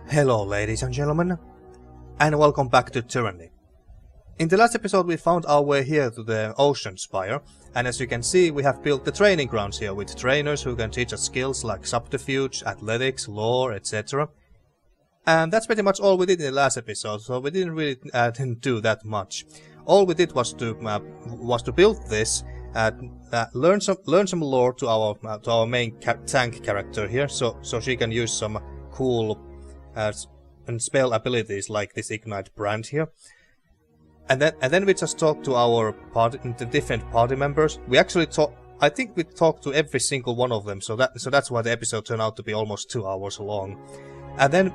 Hello ladies and gentlemen, and welcome back to Tyranny. In the last episode we found our way here to the Ocean Spire, and as you can see we have built the training grounds here with trainers who can teach us skills like subterfuge, athletics, lore, etc. And that's pretty much all we did in the last episode, so we didn't really do that much. All we did was to build this, learn some lore to our main tank character here, so she can use some cool and spell abilities like this Ignite brand here. And then we just talked to our the different party members. We actually I think we talked to every single one of them, so that's why the episode turned out to be almost 2 hours long. And then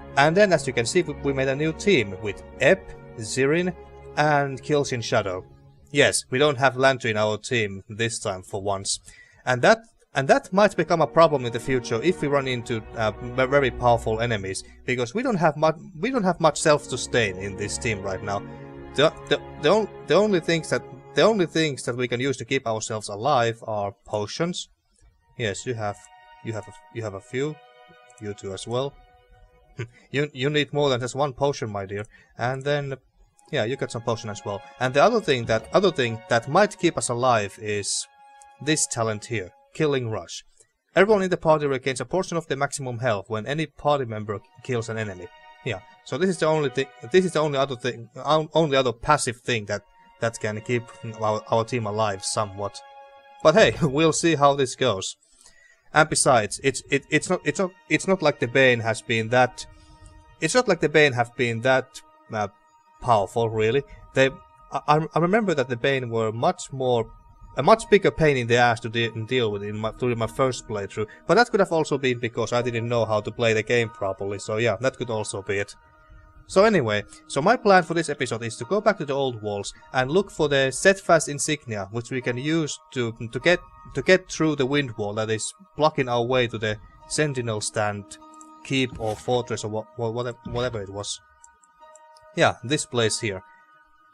as you can see we made a new team with Ep, Zirin and Kills in Shadow. Yes, we don't have Lantry in our team this time for once. And that might become a problem in the future if we run into very powerful enemies, because we don't have much self-sustain in this team right now. The only things that we can use to keep ourselves alive are potions. Yes, you have a few. You too as well. You need more than just one potion, my dear. And then yeah, you got some potion as well. And the other thing that might keep us alive is this talent here. Killing Rush. Everyone in the party regains a portion of the maximum health when any party member kills an enemy. Yeah, so this is the only thing. This is the only other passive thing that can keep our team alive somewhat. But hey, we'll see how this goes. And besides, it's not like the Bane has been that. It's not like the Bane have been that powerful, really. I remember that the Bane were a much bigger pain in the ass to deal with during my first playthrough, but that could have also been because I didn't know how to play the game properly, so yeah, that could also be it. So anyway, my plan for this episode is to go back to the old walls and look for the Steadfast Insignia, which we can use to get through the windwall that is blocking our way to the Sentinel Stand, keep or fortress or whatever it was. Yeah, this place here.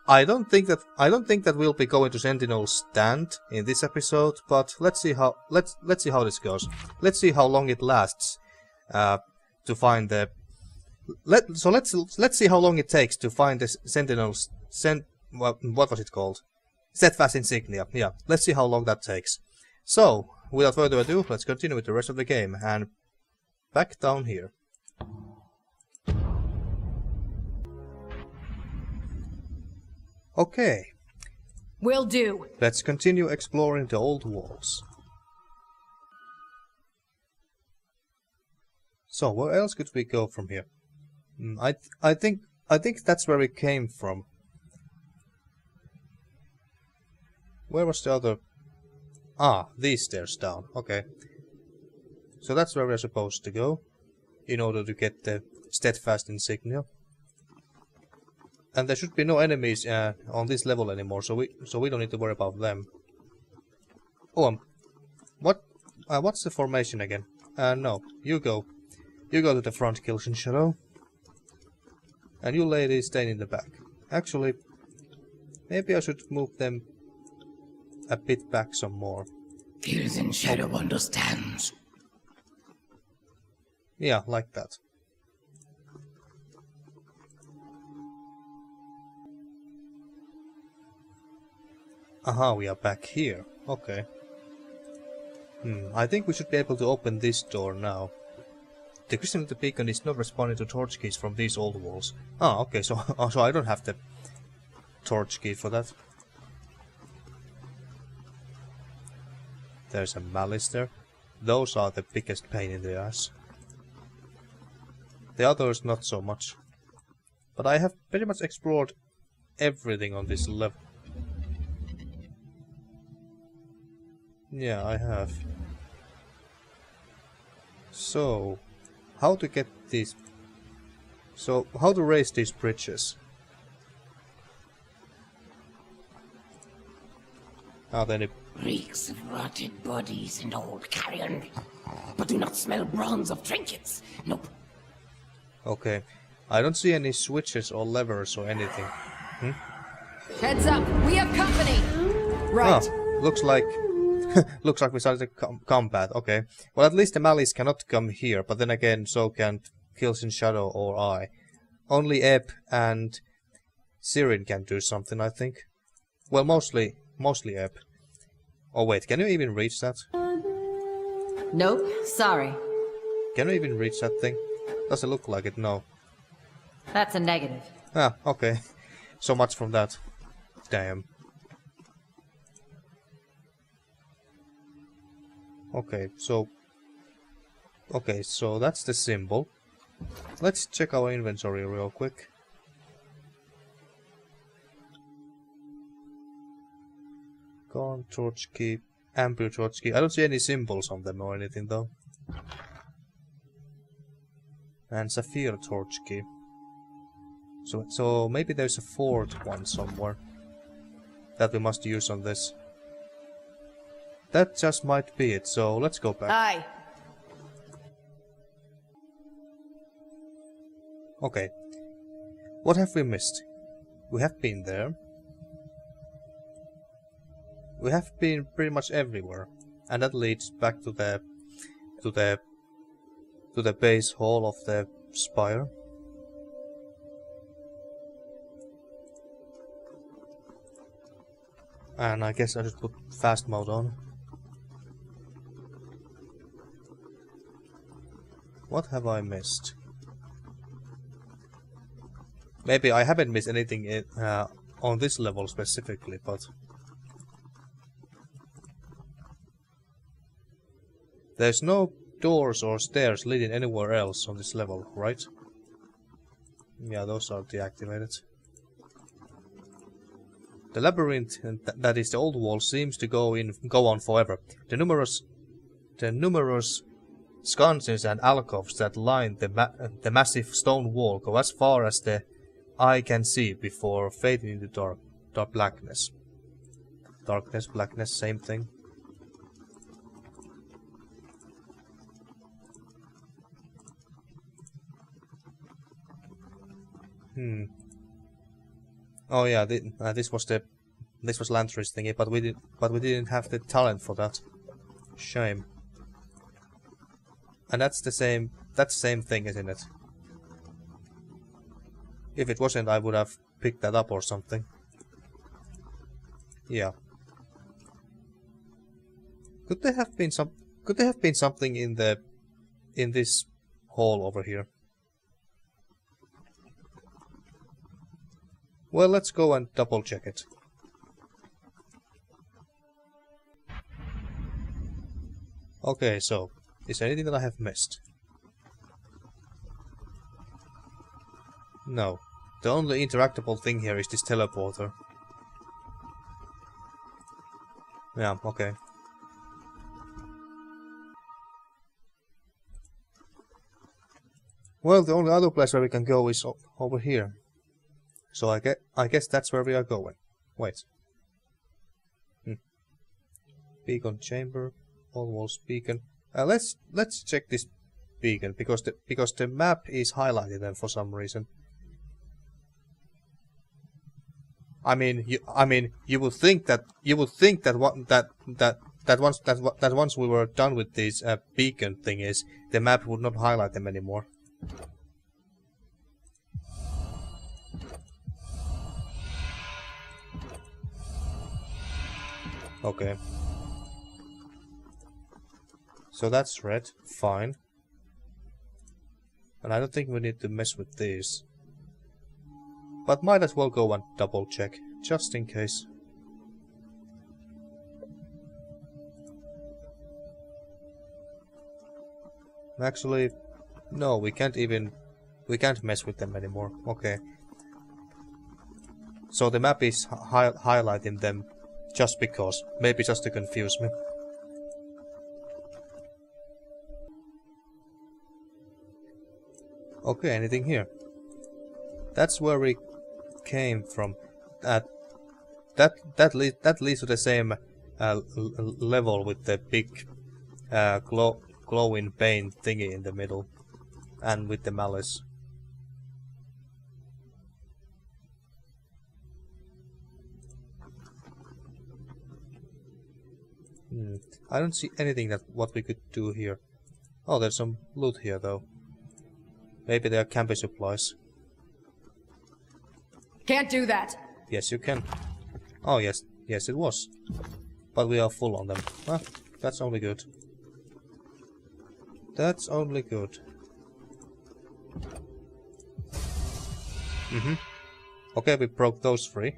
I don't think that we'll be going to Sentinel Stand in this episode, but let's see how this goes. Let's see how long it lasts to find the. Let's see how long it takes to find the Sentinel's what was it called? Steadfast Insignia. Yeah, let's see how long that takes. So without further ado, let's continue with the rest of the game and back down here. Okay. Will do. Let's continue exploring the old walls. So where else could we go from here? I think that's where we came from. Where was the other? Ah, these stairs down. Okay. So that's where we're supposed to go in order to get the Steadfast Insignia. And there should be no enemies on this level anymore, so we don't need to worry about them. Oh, what's the formation again? No, you go to the front, Kills in Shadow, and you ladies stay in the back. Actually, maybe I should move them a bit back some more. Kills in Shadow understands. Yeah, like that. Aha, we are back here. Okay. I think we should be able to open this door now. The Graven of Pekin is not responding to torch keys from these old walls. Ah, okay, so I don't have the torch key for that. There's a Malleus there. Those are the biggest pain in the ass. The others not so much. But I have pretty much explored everything on this level. Yeah, I have. So, how to get these... So, how to raise these bridges? Are there any... Reeks of rotted bodies and old carrion. But do not smell bronze of trinkets. Nope. Okay. I don't see any switches or levers or anything. Heads up, we have company. Right. Ah, looks like we started the combat. Okay. Well, at least the Malleus cannot come here, but then again, so can't kills in shadow or eye. Only Ebb and Sirin can do something, I think. Well, mostly Ebb. Oh wait, can you even reach that? Nope, sorry. Can you even reach that thing? Does it look like it? No. That's a negative. Ah, okay. So much from that. Damn. Okay, so that's the symbol. Let's check our inventory real quick. Gone, torch key, amber torch key. I don't see any symbols on them or anything though. And sapphire torch key. So maybe there's a fourth one somewhere that we must use on this. That just might be it, so let's go back. Aye. Okay. What have we missed? We have been there. We have been pretty much everywhere. And that leads back to the base hall of the spire. And I guess I should put fast mode on. What have I missed? Maybe I haven't missed anything on this level specifically, but there's no doors or stairs leading anywhere else on this level, right? Yeah, those are deactivated. The labyrinth, that is the old wall, seems to go on forever. The numerous sconces and alcoves that line the massive stone wall go as far as the eye can see before fading into dark blackness. Darkness, blackness, same thing. Oh yeah, this was Lantry's thingy, but we didn't have the talent for that. Shame. And that's the same thing, isn't it? If it wasn't, I would have picked that up or something. Yeah. Could there have been something in this hall over here? Well, let's go and double check it. Okay, so is there anything that I have missed? No. The only interactable thing here is this teleporter. Yeah, okay. Well, the only other place where we can go is over here. So I guess that's where we are going. Wait. Beacon chamber, all walls beacon. Let's check this beacon because the map is highlighted then for some reason. I mean, you would think that once we were done with these beacon thingies, the map would not highlight them anymore. Okay. So that's red, fine. And I don't think we need to mess with these. But might as well go and double check, just in case. Actually, no, we can't mess with them anymore. Okay. So the map is highlighting them just because, maybe just to confuse me. Okay, anything here? That's where we came from. That leads to the same level with the big glowing pain thingy in the middle, and with the Malleus. I don't see anything what we could do here. Oh, there's some loot here though. Maybe there can be supplies. Can't do that. Yes, you can. Oh, yes. Yes, it was. But we are full on them. Huh? That's only good. That's only good. Okay, we broke those 3.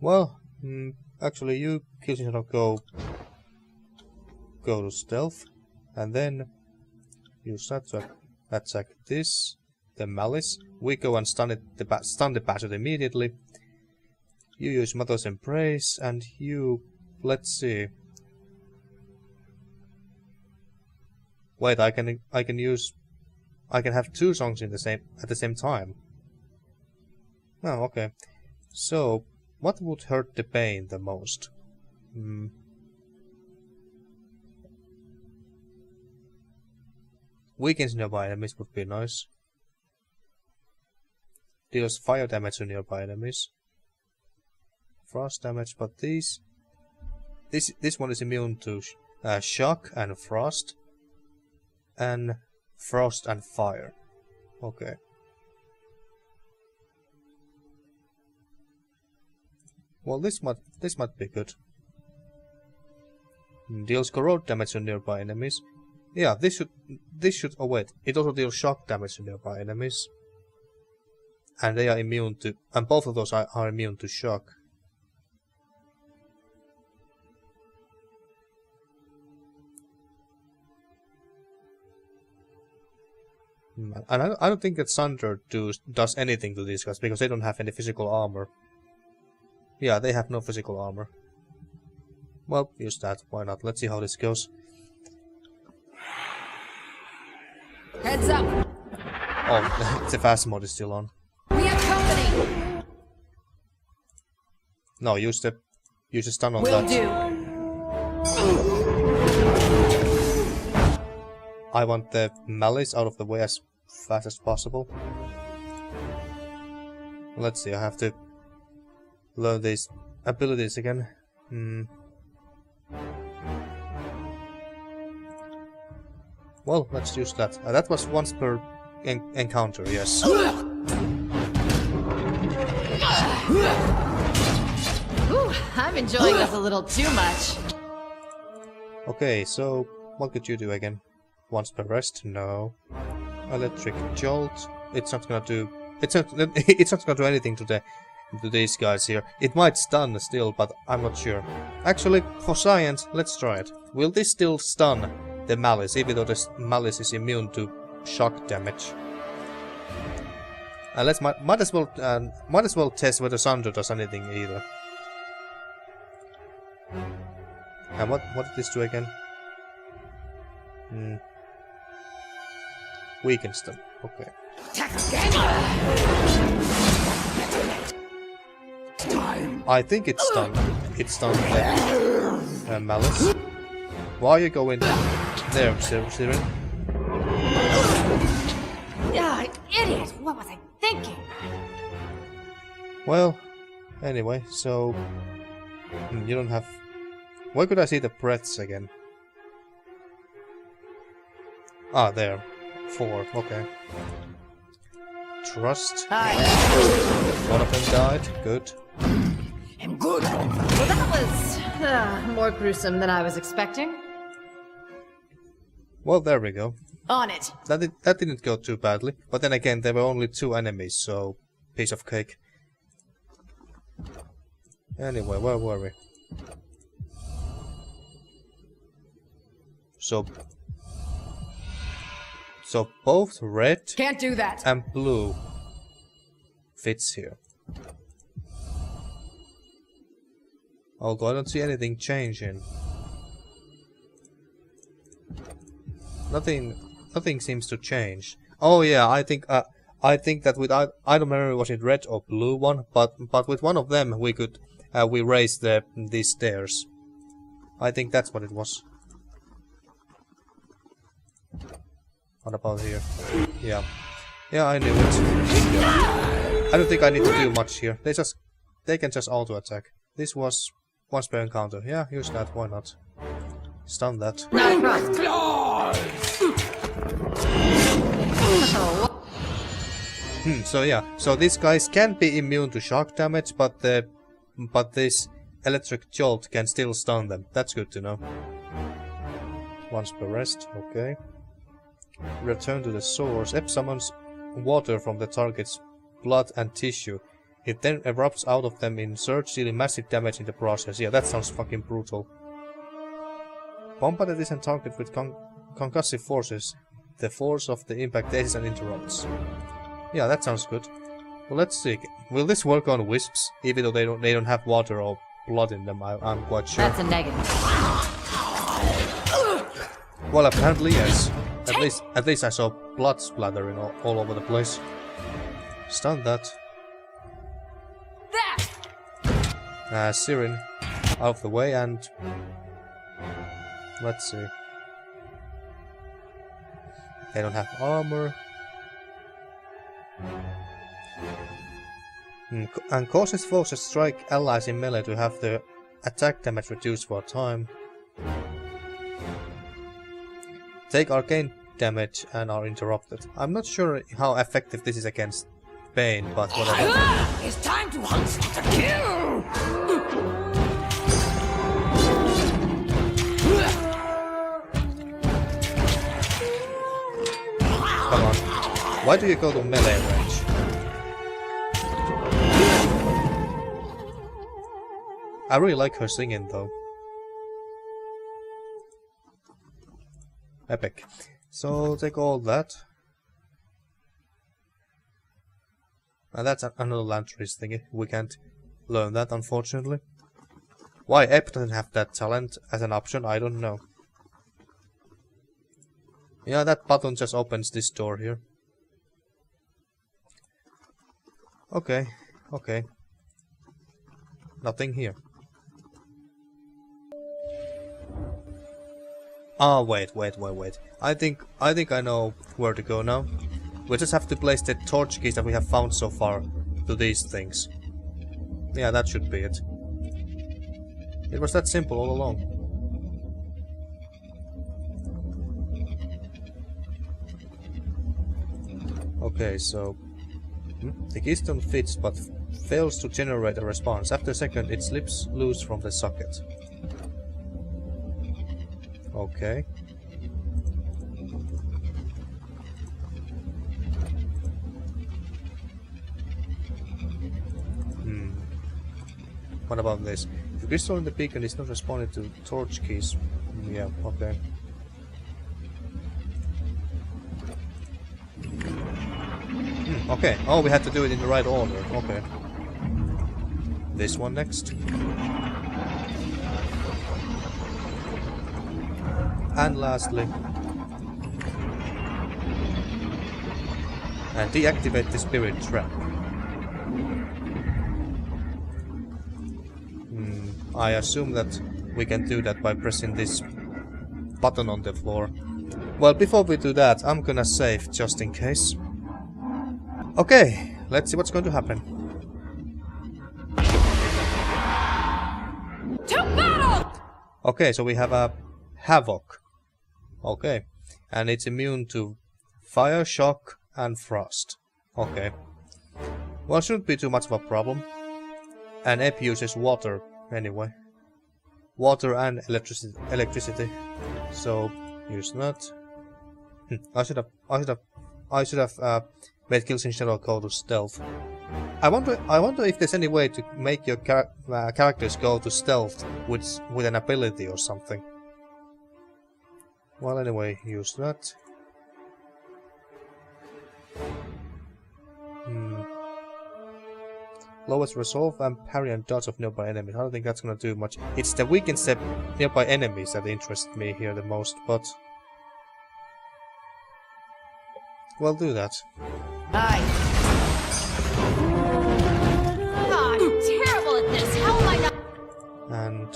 Well, actually you, Killsinger, go to stealth. And then use that to attack this, the Malleus. We go and stun the bastard immediately. You use Mother's Embrace, and you... let's see. Wait, I can have 2 songs at the same time. Oh, okay. So, what would hurt the pain the most? Weakens nearby enemies would be nice. Deals fire damage to nearby enemies. Frost damage, but this one is immune to shock and frost. And frost and fire. Okay. Well, this might be good. Deals corrode damage to nearby enemies. Yeah, this should. Oh wait, it also deals shock damage to nearby enemies. And they are immune to. And both of those are immune to shock. And I don't think that Sunder does anything to these guys because they don't have any physical armor. Yeah, they have no physical armor. Well, use that. Why not? Let's see how this goes. Heads up. Oh, the fast mode is still on. We have company. No, use the stun on Will that. do. I want the Malleus out of the way as fast as possible. Let's see, I have to learn these abilities again. Well, let's use that. That was once per encounter, yes. Ooh, I'm enjoying this a little too much. Okay, so what could you do again? Once per rest? No. Electric jolt. It's not gonna do. It's not gonna do anything to these guys here. It might stun still, but I'm not sure. Actually, for science, let's try it. Will this still stun the Malleus, even though the Malleus is immune to shock damage? Let's might as well test whether Sunder does anything either. And what did this do again? Weakens them. Okay. I think it's stunned. It's stunned the Malleus. Why are you going there, Siren? Yeah, idiot! What was I thinking? Well, anyway, so you don't have. Where could I see the breaths again? Ah, there. 4. Okay. Trust. Hi. One of them died. Good. I'm good. Well, that was more gruesome than I was expecting. Well, there we go. On it. That didn't go too badly. But then again, there were only 2 enemies, so piece of cake. Anyway, where were we? So both red Can't do that. and blue fits here. Although I don't see anything changing. Nothing seems to change. Oh yeah, I think that with I don't remember was it red or blue one, but with one of them we could we raised these stairs. I think that's what it was. What about here? Yeah, I knew it. I don't think I need to do much here. They can just auto attack. This was once per encounter. Yeah, use that. Why not? Stun that. So yeah, so these guys can be immune to shock damage, but this electric jolt can still stun them. That's good to know. Once per rest, okay. Return to the source. Ep summons water from the target's blood and tissue. It then erupts out of them in surge, dealing massive damage in the process. Yeah, that sounds fucking brutal. Bombard a distant target with concussive forces. The force of the impact dases and interrupts. Yeah, that sounds good. Well, let's see. Will this work on wisps, even though they don't have water or blood in them? I'm quite sure. That's a negative. Well, apparently yes. At least I saw blood splattering all over the place. Stun that. Siren out of the way, and let's see. They don't have armor. And causes foes that strike allies in melee to have their attack damage reduced for a time. Take arcane damage and are interrupted. I'm not sure how effective this is against Bane, but whatever. It's time to hunt for the kill! Come on. Why do you go to melee range? I really like her singing though. Epic. So take all that. And that's another Lantry's thingy. We can't learn that, unfortunately. Why Ep doesn't have that talent as an option, I don't know. Yeah, that button just opens this door here. Okay, okay. Nothing here. Ah, wait. I think I know where to go now. We just have to place the torch keys that we have found so far to these things. Yeah, that should be it. It was that simple all along. Okay, so... the keystone fits but fails to generate a response. After a second, it slips loose from the socket. Okay. What about this? If the crystal in the beacon is not responding to torch keys... yeah, okay. Okay, oh, we had to do it in the right order, okay. This one next. And lastly... and deactivate the spirit trap. I assume that we can do that by pressing this button on the floor. Well, before we do that, I'm gonna save just in case. Okay, let's see what's going to happen. To battle! Okay, so we have a Havoc. Okay, and it's immune to fire, shock, and frost. Okay. Well, shouldn't be too much of a problem. And Ep uses water anyway. Water and electricity. So use that. I should have made kills in Shadow go to stealth. I wonder if there's any way to make your characters go to stealth with an ability or something. Well, anyway, use that. Lowest resolve and parry and dodge of nearby enemies. I don't think that's gonna do much. It's the weakened step nearby enemies that interest me here the most, but... well, do that. Aye. Oh, I'm terrible at this. How am I not? And...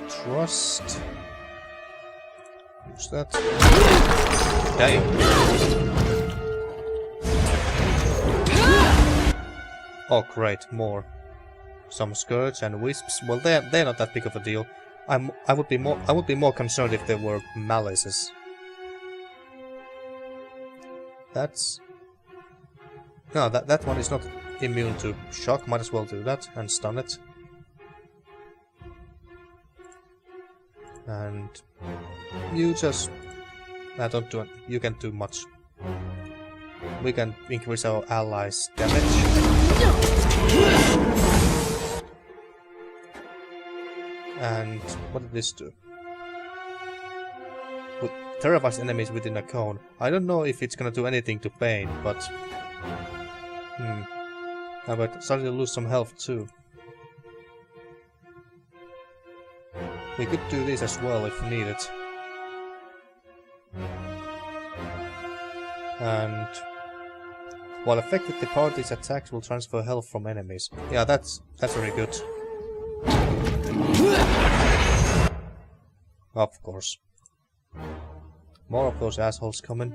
trust... use that. Damn. Oh great, more. Some Scourge and Wisps. Well, they're not that big of a deal. I would be more concerned if they were Malleus. That's... No, that one is not immune to shock. Might as well do that and stun it. And you just... don't do it. You can't do much. We can increase our allies' damage. And what did this do? Terrifies enemies within a cone. I don't know if it's gonna do anything to pain, but... I might suddenly lose some health too. We could do this as well if needed. And... while affected, the party's attacks will transfer health from enemies. Yeah, that's very good. Of course. More of those assholes coming.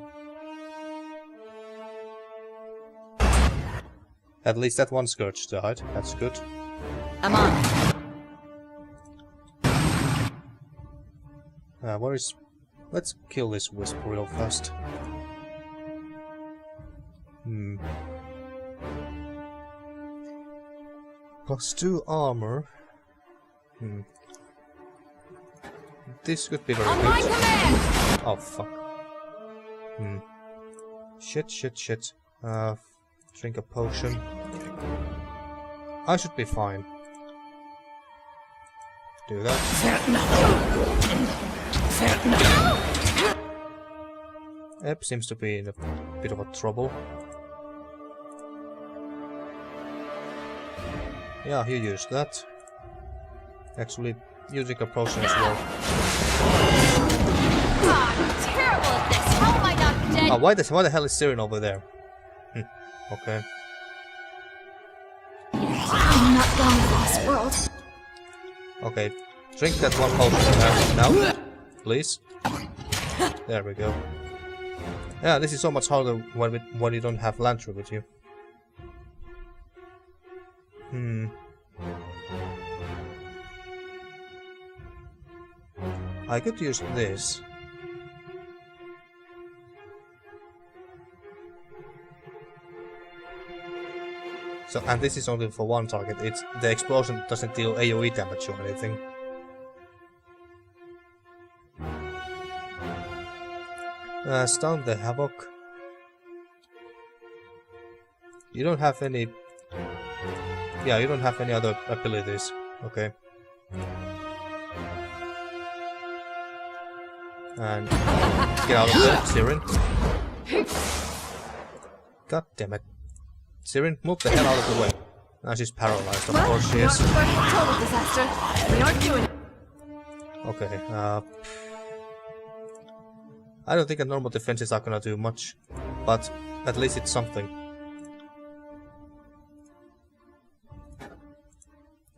At least that one Scourge died. That's good. I'm on. Where is... Let's kill this Wisp real fast. +2 armor. This could be very On good. my command! Oh fuck. Shit. Drink a potion. I should be fine. Do that. Ebb seems to be in a bit of a trouble. Yeah, he used that. Actually, using a potion as well. God, I'm terrible at this. How am I not dead? Oh, why the hell is Siren over there? Okay. I'm not going for this world. Okay. Drink that one potion now, please. There we go. Yeah, this is so much harder when you don't have Lantry with you. I could use this. So, and this is only for one target. It's the explosion doesn't deal AoE damage or anything. Stun the Havoc. You don't have any... Yeah, you don't have any other abilities. Okay. And get out of there, Siren. God damn it. Siren, move the hell out of the way. Now she's paralyzed, of course she is. Total disaster. We aren't doing it. Okay, I don't think the normal defenses are gonna do much, but at least it's something.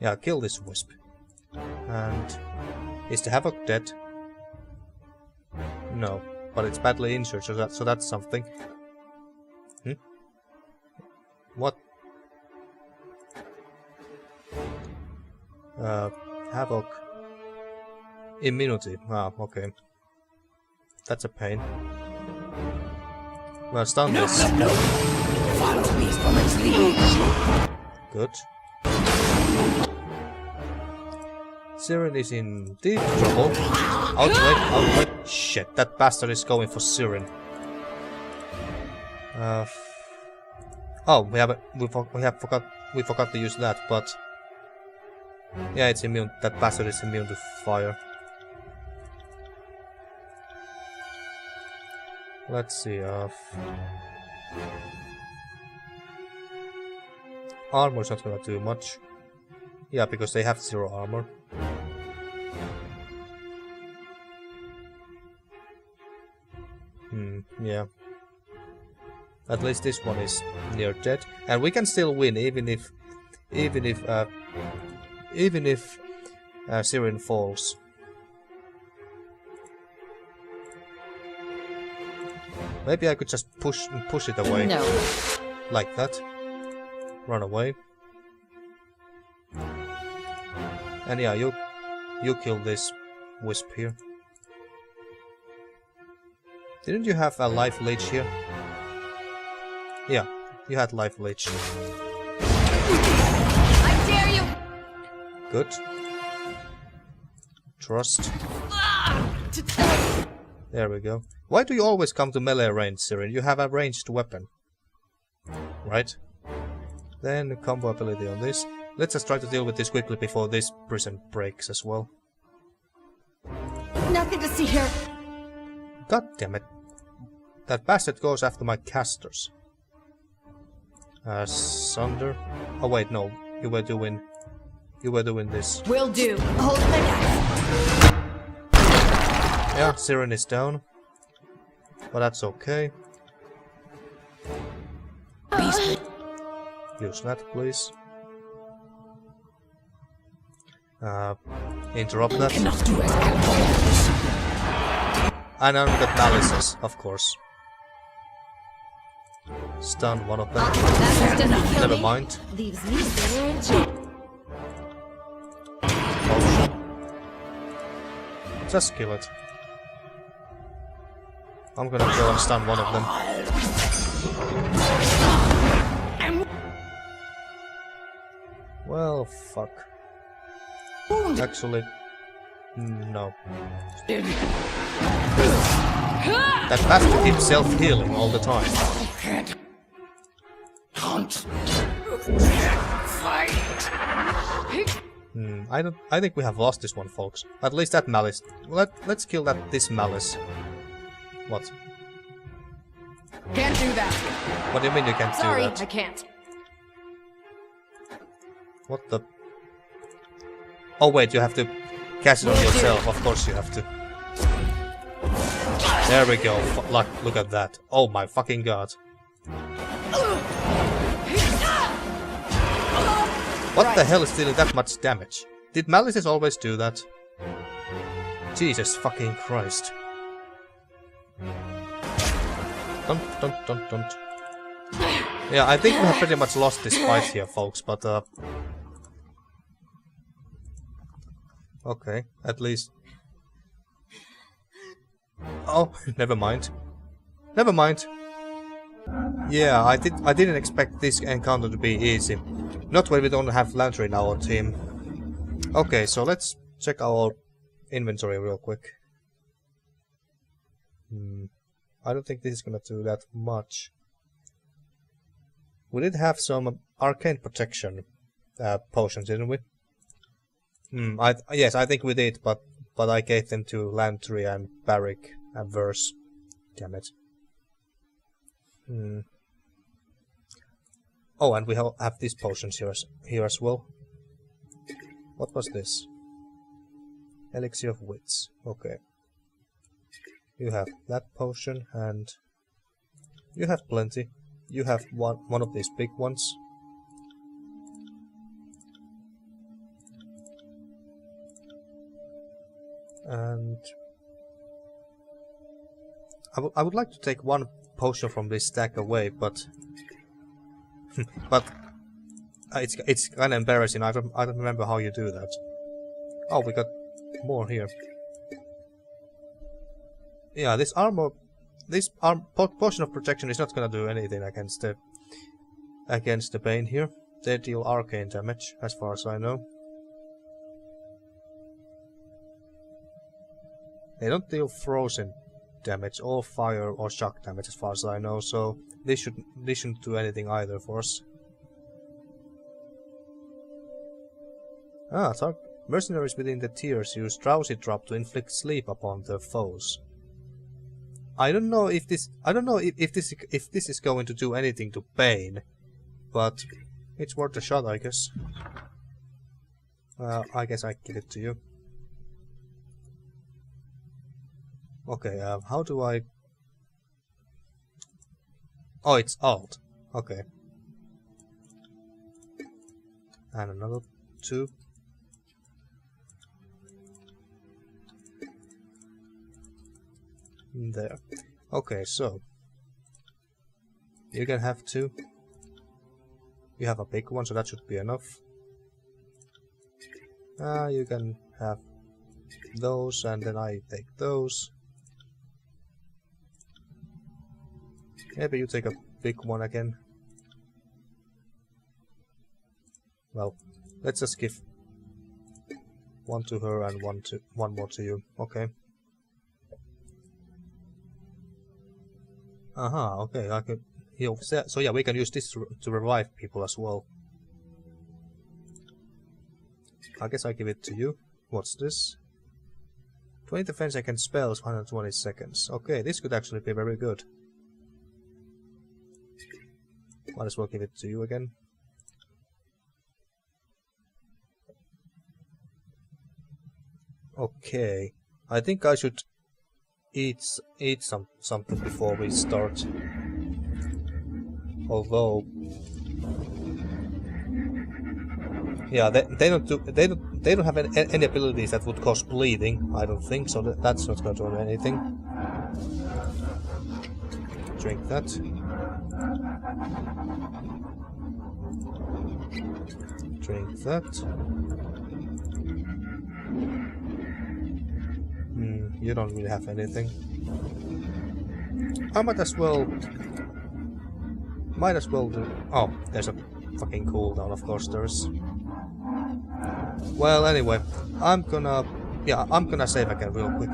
Yeah, kill this Wisp. And is the Havoc dead? No, but it's badly injured, so that's something. What? Havoc. Immunity. Ah, okay. That's a pain. Well, stun this. No. Follow me from its lead. Good. Siren is in deep trouble. Outwit. Shit, that bastard is going for Siren. Oh, we forgot to use that, but yeah, it's immune. That bastard is immune to fire. Let's see. Armor is not gonna do much. Yeah, because they have 0 armor. Yeah. At least this one is near dead, and we can still win even if Siren falls. Maybe I could just push it away. No. Like that. Run away. And yeah, you kill this Wisp here. Didn't you have a life leech here? Yeah, you had life leech. I dare you! Good. Trust. There we go. Why do you always come to melee range, Sirin? You have a ranged weapon. Right? Then combo ability on this. Let's just try to deal with this quickly before this prison breaks as well. Nothing to see here. God damn it. That bastard goes after my casters. Sunder. Oh wait, no. You were doing this. Will do. Hold my axe. Yeah, Siren is down. But that's okay. Use that, please. Interrupt that. And uncut Malleus, of course. Stun one of them. Never mind. Leaves me there. Ocean. Just kill it. I'm gonna go and stun one of them. Well, fuck. Actually, no. That bastard keeps self-healing all the time. I think we have lost this one, folks. At least that Malleus. Let's kill this Malleus. What? Can't do that. What do you mean you can't Sorry, do that? I can't. What the? Oh wait, you have to cast it on yourself. Of course you have to. There we go. Look at that. Oh my fucking god. What the hell is dealing that much damage? Did Malleus always do that? Jesus fucking Christ. Don't. Yeah, I think we have pretty much lost this fight here, folks, but okay, at least. Oh, never mind. Never mind. Yeah, I didn't expect this encounter to be easy. Not when we don't have Lantry in our team. Okay, so let's check our inventory real quick. I don't think this is gonna do that much. We did have some arcane protection potions, didn't we? Yes, I think we did, but I gave them to Lantry and Barrick and Verse. Damn it. Oh, and we have these potions here as well. What was this? Elixir of Wits. Okay. You have that potion, and you have plenty. You have one of these big ones. And I would like to take one potion from this stack away, but but it's kind of embarrassing. I don't remember how you do that. Oh, we got more here. Yeah, this potion of protection is not gonna do anything against the Bane here. They deal arcane damage, as far as I know. They don't deal frozen damage or fire or shock damage, as far as I know. So this shouldn't do anything either for us. Mercenaries within the tiers use drowsy drop to inflict sleep upon their foes. I don't know if this is going to do anything to Bane, but it's worth a shot, I guess. I guess I give it to you. Okay, how do I... Oh, it's Alt. Okay. And another 2. There. Okay, so you can have 2. You have a big one, so that should be enough. You can have those, and then I take those. Maybe you take a big one again. Well, let's just give one to her and one more to you. Okay. Aha, okay, I could... So yeah, we can use this to revive people as well. I guess I give it to you. What's this? 20 defense against spells, 120 seconds. Okay, this could actually be very good. Might as well give it to you again. Okay, I think I should eat something before we start. Although, yeah, they don't have any abilities that would cause bleeding. I don't think so. That's not going to do anything. Drink that. Drink that. You don't really have anything. I might as well do... Oh, there's a fucking cooldown, of course there is. Well, anyway, I'm gonna save again real quick.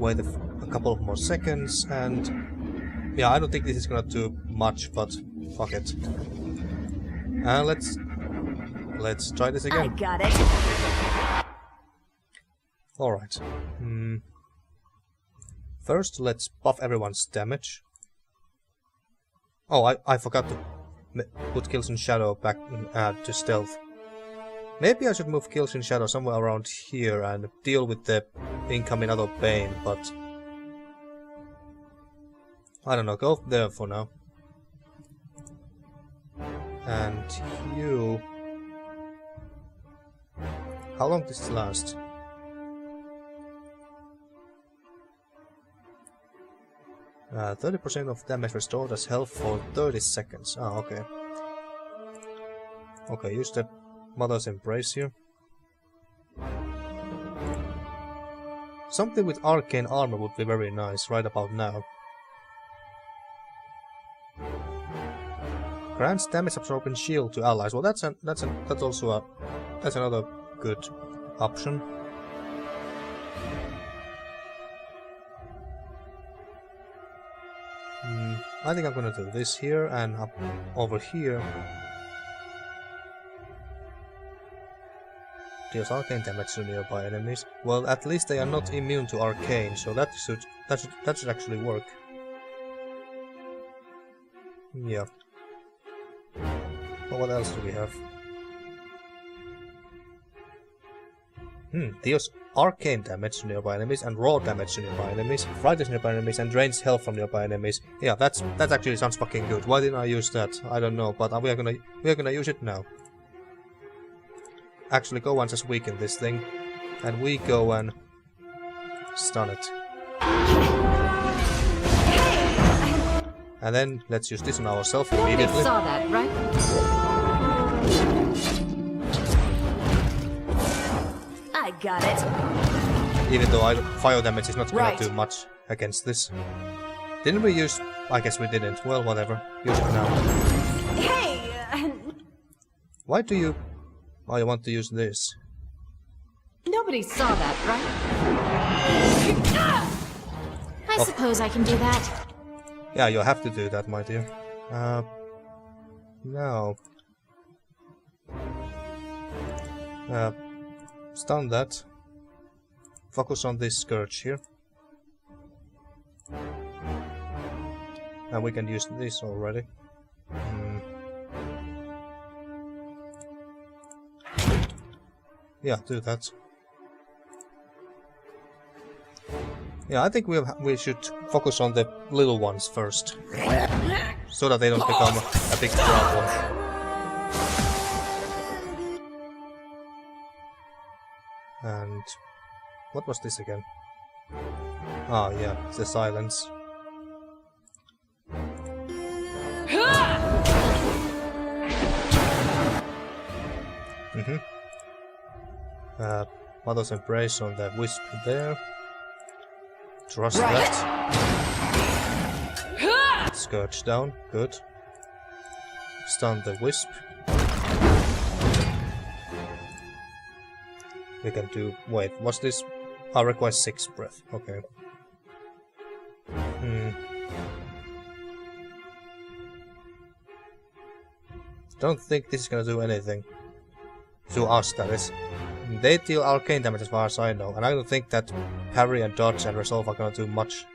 Wait a couple of more seconds, and... Yeah, I don't think this is gonna do much, but fuck it. And let's try this again. I got it. Alright. First, let's buff everyone's damage. Oh, I forgot to put Kills in Shadow back to stealth. Maybe I should move Kills in Shadow somewhere around here and deal with the incoming other Bane, but... I don't know, go there for now. And you... How long does this last? 30% of damage restored as health for 30 seconds. Ah, okay. Okay, use the Mother's Embrace here. Something with arcane armor would be very nice right about now. Grants damage absorbing shield to allies. Well, that's another good option. I think I'm gonna do this here and up over here. Deals arcane damage to nearby enemies. Well, at least they are not immune to arcane, so that should actually work. Yeah. Well, what else do we have? Deals arcane damage to nearby enemies and raw damage to nearby enemies, frightens nearby enemies and drains health from nearby enemies. Yeah, that actually sounds fucking good. Why didn't I use that? I don't know, but we are gonna use it now. Actually, go and just weaken this thing, and we go and stun it. And then let's use this on ourselves immediately. You saw that, right? I got it. Even though fire damage is not gonna do much against this. Didn't we use... I guess we didn't. Well, whatever. Use it now. Hey! Why do you... Oh, you want to use this? Nobody saw that, right? I suppose I can do that. Yeah, you'll have to do that, my dear. No. Stun that. Focus on this Scourge here. And we can use this already. Yeah, do that. Yeah, I think we should focus on the little ones first. So that they don't become a big problem. And... what was this again? Ah, yeah, it's the silence. Mother's Embrace on the Wisp there. Trust that. Scourge down, good. Stun the Wisp. We can do... wait, what's this? I require 6 breath, okay. Don't think this is gonna do anything. To us, that is. They deal arcane damage as far as I know, and I don't think that parry and dodge and resolve are gonna do much.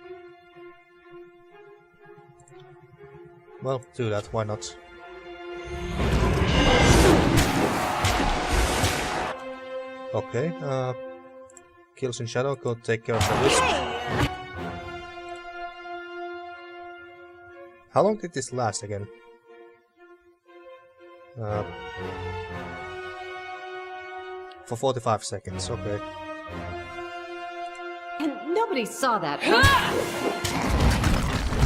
Well, do that, why not? Okay, kills in shadow, go take care of the Wisp. How long did this last again? For 45 seconds, okay. And nobody saw that.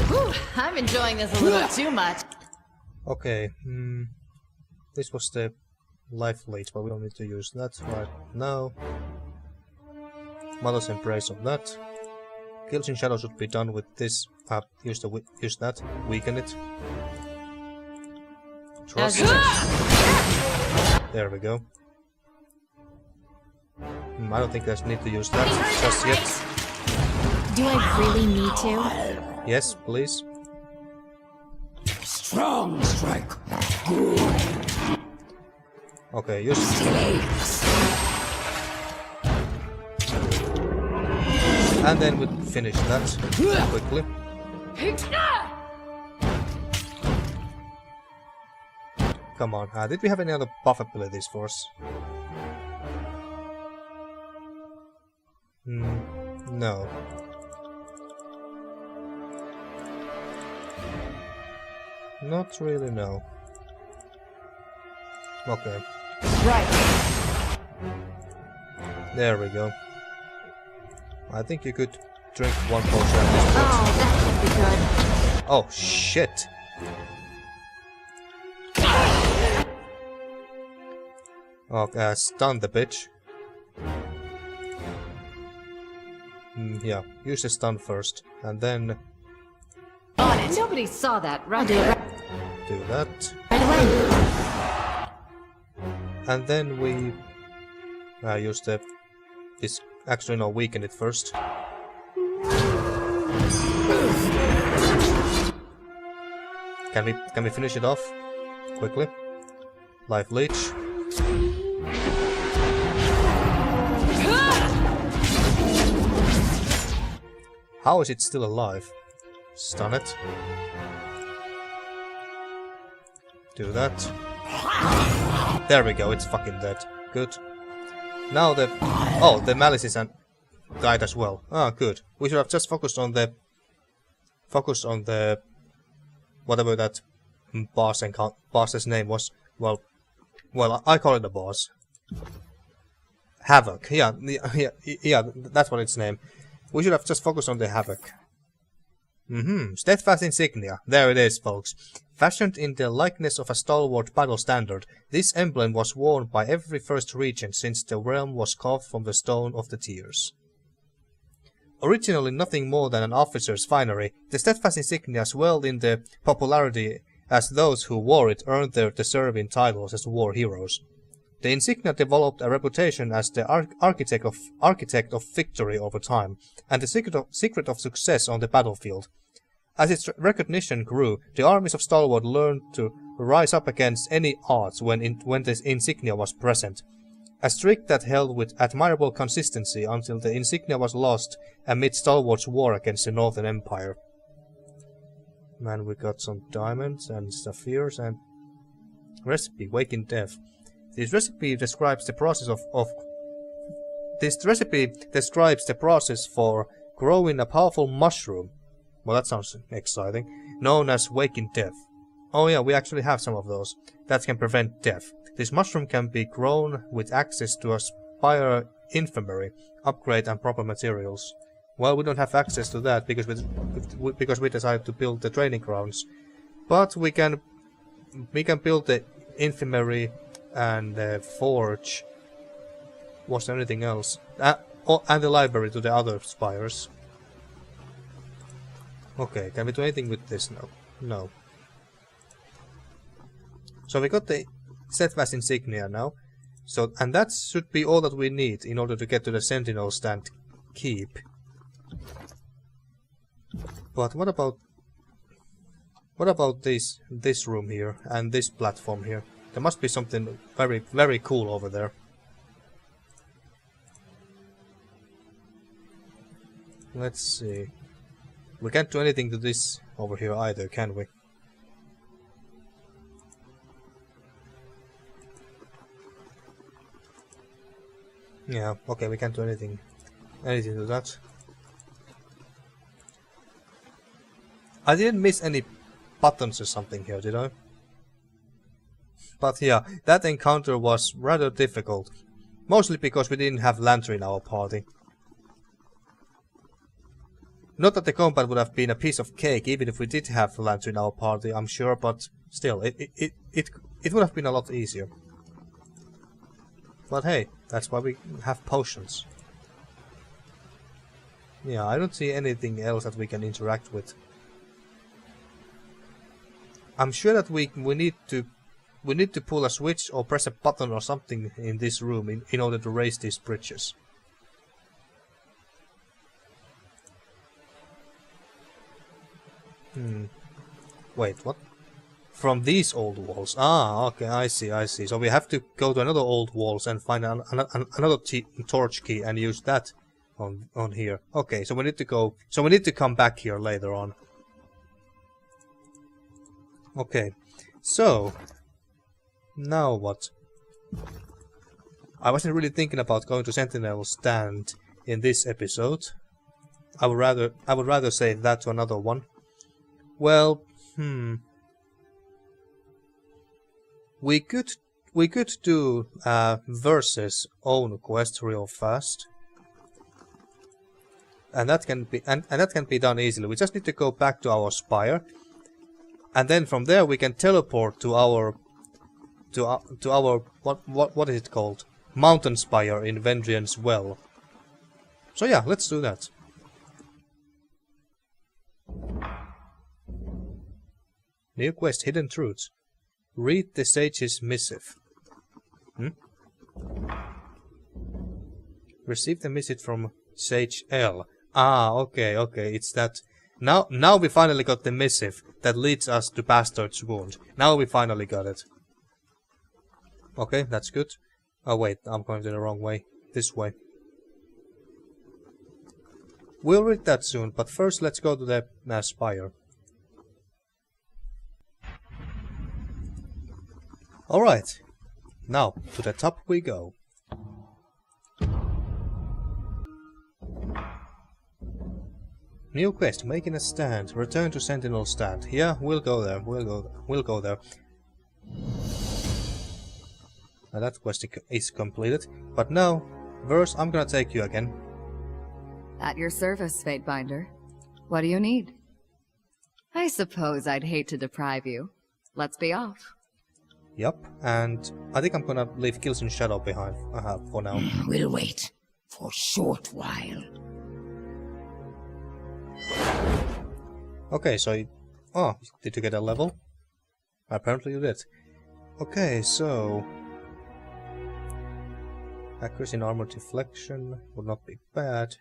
Whew, I'm enjoying this a little too much. Okay, this was the life leech, but we don't need to use that right now. Mother's Embrace of that. Kills in shadow should be done with this. Use that. Weaken it. Trust. There we go. I don't think there's need to use that just yet. Do I really need to? Yes, please. Strong strike. Good. Okay, use. And then we finish that quickly. Come on, did we have any other buff abilities for us? No. Not really, no. Okay. Right. There we go. I think you could drink 1 potion at this point. Oh, that would be good. Oh, shit! Okay, stun the bitch. Yeah, use the stun first, and then... On it. Nobody saw that, right? Do that. Right away. And then we... use the... this... actually no, weaken it first. Can we finish it off? Quickly. Life leech. How is it still alive? Stun it. Do that. There we go, it's fucking dead. Good. Now the... oh, the Malleus is died as well. Ah, good. We should have just focused on the... whatever that boss's name was. Well, I call it a boss. Havoc. Yeah, that's what its name. We should have just focused on the Havoc. Steadfast Insignia. There it is, folks. Fashioned in the likeness of a stalwart battle standard, this emblem was worn by every first regent since the realm was carved from the Stone of the Tears. Originally nothing more than an officer's finery, the Steadfast Insignia swelled in the popularity as those who wore it earned their deserving titles as war heroes. The insignia developed a reputation as the architect of victory over time, and the secret of success on the battlefield. As its recognition grew, the armies of Stalwart learned to rise up against any odds when the insignia was present. A streak that held with admirable consistency until the insignia was lost amid Stalwart's war against the Northern Empire. Man, we got some diamonds and sapphires and... recipe, Wake in Death. This recipe describes the process for growing a powerful mushroom. Well, that sounds exciting. Known as Wake in Death. Oh yeah, we actually have some of those. That can prevent death. This mushroom can be grown with access to a spire infirmary, upgrade and proper materials. Well, we don't have access to that because we decided to build the training grounds. But we can build the infirmary and the forge. Was there anything else? And the library to the other spires. Okay, can we do anything with this now? No. So we got the Steadfast Insignia now. So, and that should be all that we need in order to get to the Sentinel Stand keep. But what about this room here and this platform here? There must be something very, very cool over there. Let's see. We can't do anything to this over here either, can we? Yeah, okay, we can't do anything to that. I didn't miss any buttons or something here, did I? But yeah, that encounter was rather difficult. Mostly because we didn't have Lantry in our party. Not that the combat would have been a piece of cake, even if we did have Lantry in our party, I'm sure, but still, it would have been a lot easier. But hey, that's why we have potions. Yeah, I don't see anything else that we can interact with. I'm sure that we need to pull a switch or press a button or something in this room in order to raise these bridges. Wait, what? From these old walls? Ah, okay, I see. So we have to go to another old walls and find another torch key and use that on here. Okay, so we need to go. So we need to come back here later on. Okay, so now what? I wasn't really thinking about going to Sentinel Stand in this episode. I would rather save that to another one. Well, we could do Versus own quest real fast, and that can be done easily. We just need to go back to our spire, and then from there we can teleport to our what is it called? Mountain Spire in Vendrian's Well. So yeah, let's do that. New quest, Hidden Truths. Read the Sage's Missive. Receive the missive from Sage L. Ah, okay, it's that. Now we finally got the missive that leads us to Bastard's Wound. Now we finally got it. Okay, that's good. Oh wait, I'm going the wrong way. This way. We'll read that soon, but first let's go to the spire. Alright, now to the top we go. New quest, making a stand. Return to Sentinel Stand. Yeah, we'll go there. We'll go there. Now that quest is completed. But now, Verse, I'm gonna take you again. At your service, Fatebinder. What do you need? I suppose I'd hate to deprive you. Let's be off. Yup, and I think I'm gonna leave Kills in Shadow behind for now. We'll wait for a short while. Okay, so... Oh, did you get a level? Apparently you did. Okay, so... Accuracy and armor deflection would not be bad.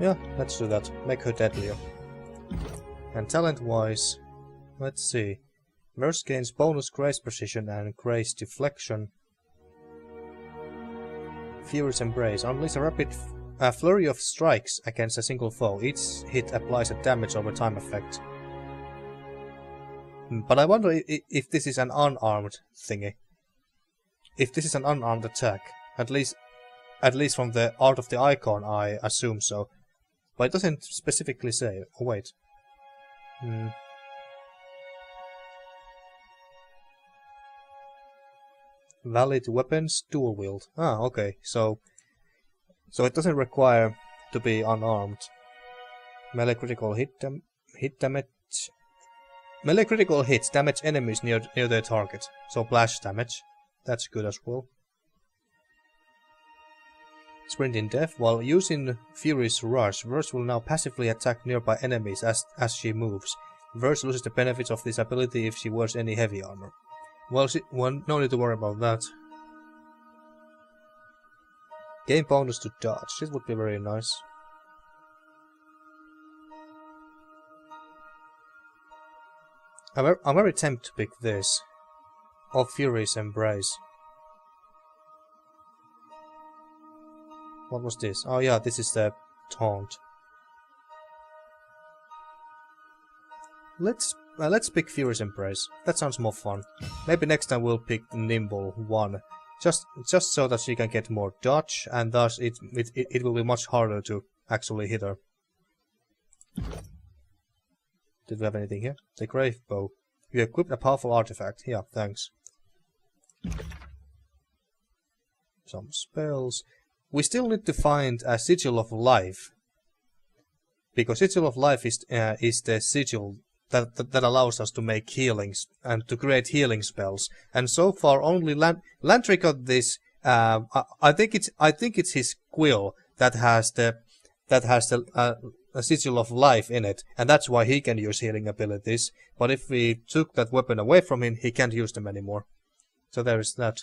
Yeah, let's do that. Make her deadlier. And talent-wise, let's see. Verse gains bonus grace precision and grace deflection. Fury's Embrace. Unleash a rapid flurry of strikes against a single foe. Each hit applies a damage over time effect. But I wonder if this is an unarmed thingy. If this is an unarmed attack. At least from the art of the icon, I assume so. But it doesn't specifically say. Oh, wait. Valid weapons, dual wield. Ah, okay. So it doesn't require to be unarmed. Melee critical hit damage. Melee critical hits damage enemies near their target. So blast damage. That's good as well. Sprint in Death. While using Fury's Rush, Verse will now passively attack nearby enemies as she moves. Verse loses the benefits of this ability if she wears any heavy armor. Well, no need to worry about that. Gain bonus to dodge. This would be very nice. I'm very tempted to pick this. Of Fury's Embrace. What was this? Oh yeah, this is the taunt. Let's pick Fury's Embrace. That sounds more fun. Maybe next time we'll pick the Nimble one, just so that she can get more dodge, and thus it will be much harder to actually hit her. Did we have anything here? The Grave Bow. You equipped a powerful artifact. Yeah, thanks. Some spells. We still need to find a Sigil of Life, because Sigil of Life is the sigil that allows us to make healings and to create healing spells. And so far, only Lantry got this. I think it's his quill that has the a Sigil of Life in it, and that's why he can use healing abilities. But if we took that weapon away from him, he can't use them anymore. So there is that.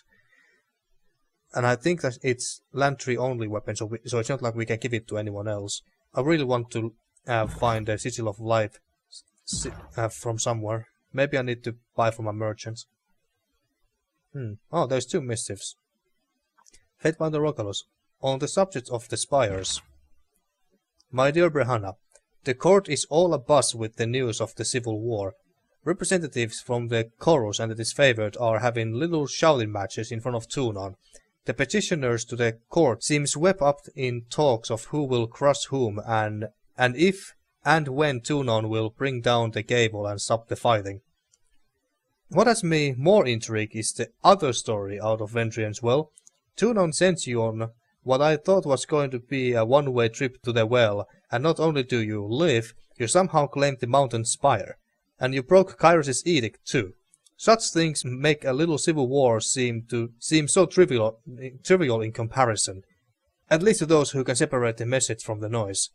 And I think that it's Lantry only weapon, so it's not like we can give it to anyone else. I really want to find a Sigil of Life from somewhere. Maybe I need to buy from a merchant. Oh, there's two missives. Fatebinder Rogalus. On the subject of the spires. My dear Brehanna, the court is all abuzz with the news of the civil war. Representatives from the Chorus and the Disfavored are having little shouting matches in front of Tunon. The petitioners to the court seem swept up in talks of who will crush whom and if and when Tunon will bring down the gable and stop the fighting. What has me more intrigued is the other story out of Vendrian's Well. Tunon sent you on what I thought was going to be a one-way trip to the well, and not only do you live, you somehow claimed the mountain spire. And you broke Kairos' edict too. Such things make a little civil war seem so trivial in comparison, at least to those who can separate the message from the noise.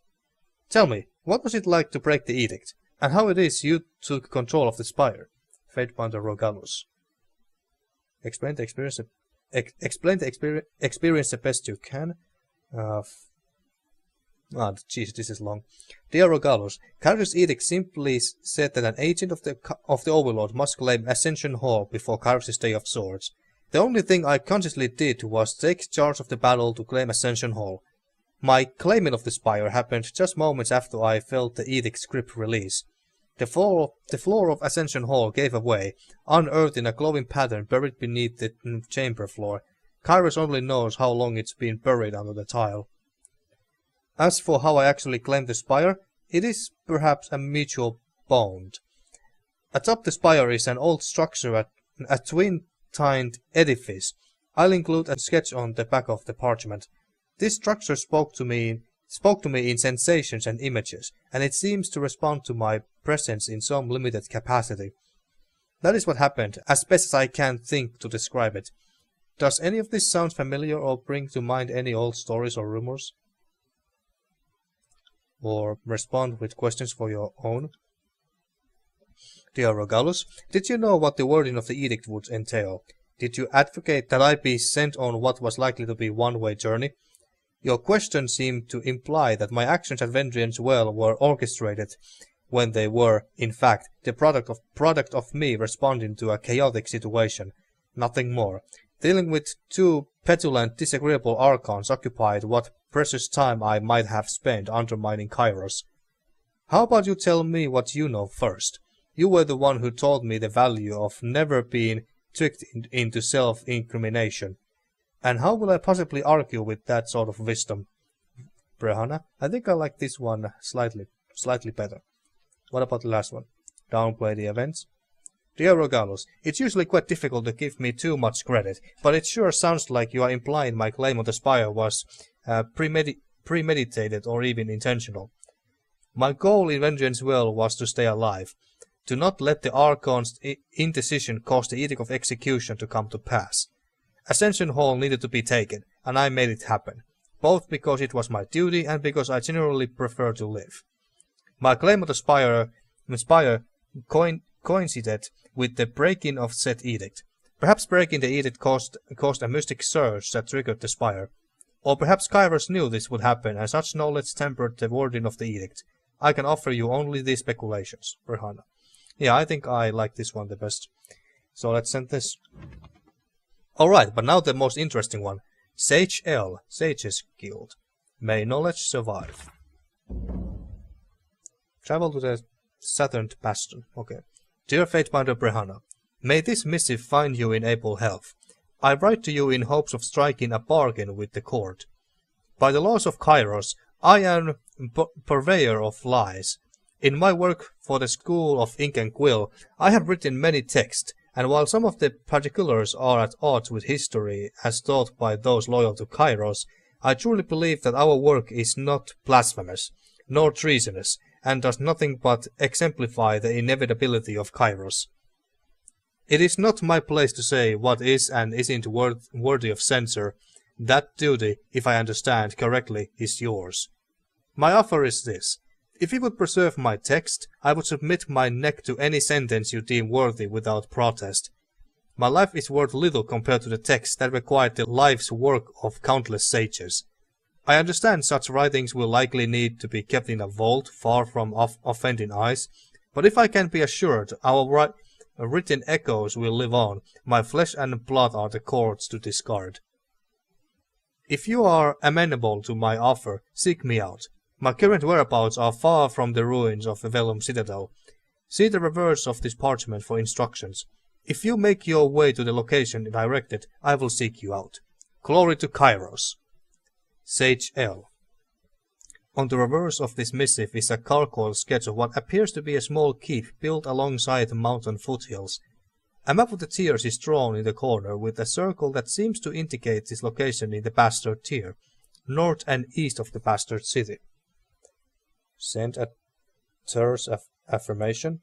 Tell me, what was it like to break the edict, and how it is you took control of the spire? Fatebinder Rogalus. Explain the experience the best you can. Jeez, this is long. Dear Rogalus, Kairos' edict simply said that an agent of the Overlord must claim Ascension Hall before Kairos' Day of Swords. The only thing I consciously did was take charge of the battle to claim Ascension Hall. My claiming of the spire happened just moments after I felt the edict's grip release. The floor of Ascension Hall gave away, unearthed in a glowing pattern buried beneath the chamber floor. Kairos only knows how long it's been buried under the tile. As for how I actually claimed the spire, it is perhaps a mutual bond. Atop the spire is an old structure, a twin-tined edifice. I'll include a sketch on the back of the parchment. This structure spoke to me in sensations and images, and it seems to respond to my presence in some limited capacity. That is what happened, as best as I can think to describe it. Does any of this sound familiar or bring to mind any old stories or rumors? Or respond with questions for your own. Dear Rogalus, did you know what the wording of the edict would entail? Did you advocate that I be sent on what was likely to be a one-way journey? Your question seemed to imply that my actions at Vendrian's Well were orchestrated, when they were, in fact, the product of me responding to a chaotic situation. Nothing more. Dealing with two petulant, disagreeable archons occupied what precious time I might have spent undermining Kairos. How about you tell me what you know first? You were the one who told me the value of never being tricked into self-incrimination. And how will I possibly argue with that sort of wisdom? Brehanna, I think I like this one slightly better. What about the last one? Downplay the events? Dear Rogalus, it's usually quite difficult to give me too much credit, but it sure sounds like you are implying my claim on the spire was premeditated or even intentional. My goal in Vengeance Well was to stay alive, to not let the Archon's indecision cause the Edict of Execution to come to pass. Ascension Hall needed to be taken, and I made it happen. both because it was my duty and because I generally prefer to live. My claim of the spire coincided with the breaking of said edict. Perhaps breaking the edict caused a mystic surge that triggered the spire. Or perhaps Kairos knew this would happen, and such knowledge tempered the wording of the edict. I can offer you only these speculations, Brehana. Yeah, I think I like this one the best. So let's send this. Alright, but now the most interesting one. Sage L, Sage's Guild. May knowledge survive. Travel to the Shattered Bastion. Okay. Dear Fatebinder Brehana, may this missive find you in able health. I write to you in hopes of striking a bargain with the court. By the laws of Kairos, I am purveyor of lies. In my work for the School of Ink and Quill, I have written many texts, and while some of the particulars are at odds with history as taught by those loyal to Kairos, I truly believe that our work is not blasphemous, nor treasonous, and does nothing but exemplify the inevitability of Kairos. It is not my place to say what is and isn't worthy of censure. That duty, if I understand correctly, is yours. My offer is this. If you would preserve my text, I would submit my neck to any sentence you deem worthy without protest. My life is worth little compared to the text that required the life's work of countless sages. I understand such writings will likely need to be kept in a vault far from offending eyes, but if I can be assured our written echoes will live on, my flesh and blood are the cords to discard. If you are amenable to my offer, seek me out. My current whereabouts are far from the ruins of the Vellum Citadel. See the reverse of this parchment for instructions. If you make your way to the location directed, I will seek you out. Glory to Kairos. Sage L. On the reverse of this missive is a gargoyle sketch of what appears to be a small keep built alongside the mountain foothills. A map of the tiers is drawn in the corner with a circle that seems to indicate its location in the Bastard tier, north and east of the Bastard city. Send a terse affirmation.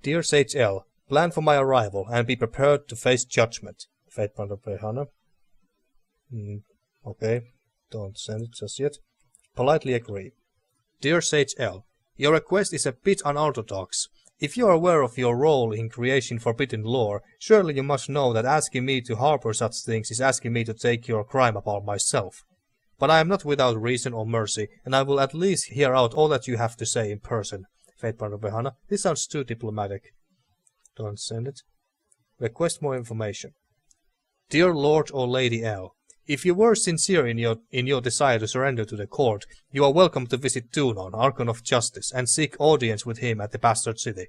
Dear Sage L, plan for my arrival and be prepared to face judgment. Fatebinder Brehana. Okay, don't send it just yet. Politely agree. Dear Sage L, your request is a bit unorthodox. If you are aware of your role in creating forbidden lore, surely you must know that asking me to harbor such things is asking me to take your crime upon myself. But I am not without reason or mercy, and I will at least hear out all that you have to say in person. Fatebinder Brehana. This sounds too diplomatic. Don't send it. Request more information. Dear Lord or Lady L, if you were sincere in your desire to surrender to the court, you are welcome to visit Dunon, Archon of Justice, and seek audience with him at the Bastard City.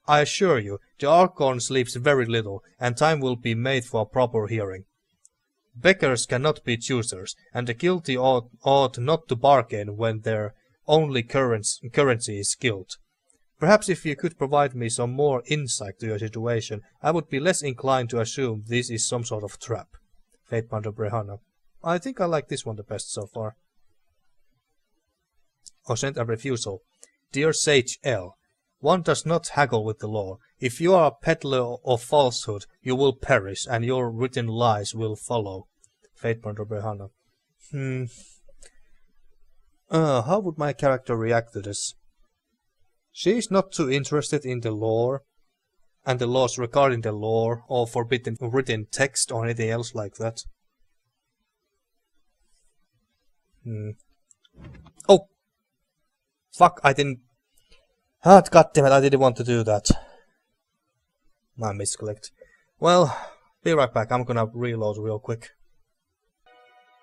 I assure you, the Archon sleeps very little, and time will be made for a proper hearing. Beggars cannot be choosers, and the guilty ought not to bargain when their only currency is guilt. Perhaps if you could provide me some more insight to your situation, I would be less inclined to assume this is some sort of trap. Fatebinder Brehana. I think I like this one the best so far. Or sent a refusal. Dear Sage L, one does not haggle with the law. If you are a peddler of falsehood, you will perish, and your written lies will follow. Fatebinder Brehana. How would my character react to this? She is not too interested in the lore, and the laws regarding the lore, or forbidden written text, or anything else like that. Oh! Fuck, I didn't... goddammit, I didn't want to do that. My misclicked. Well, be right back, I'm gonna reload real quick.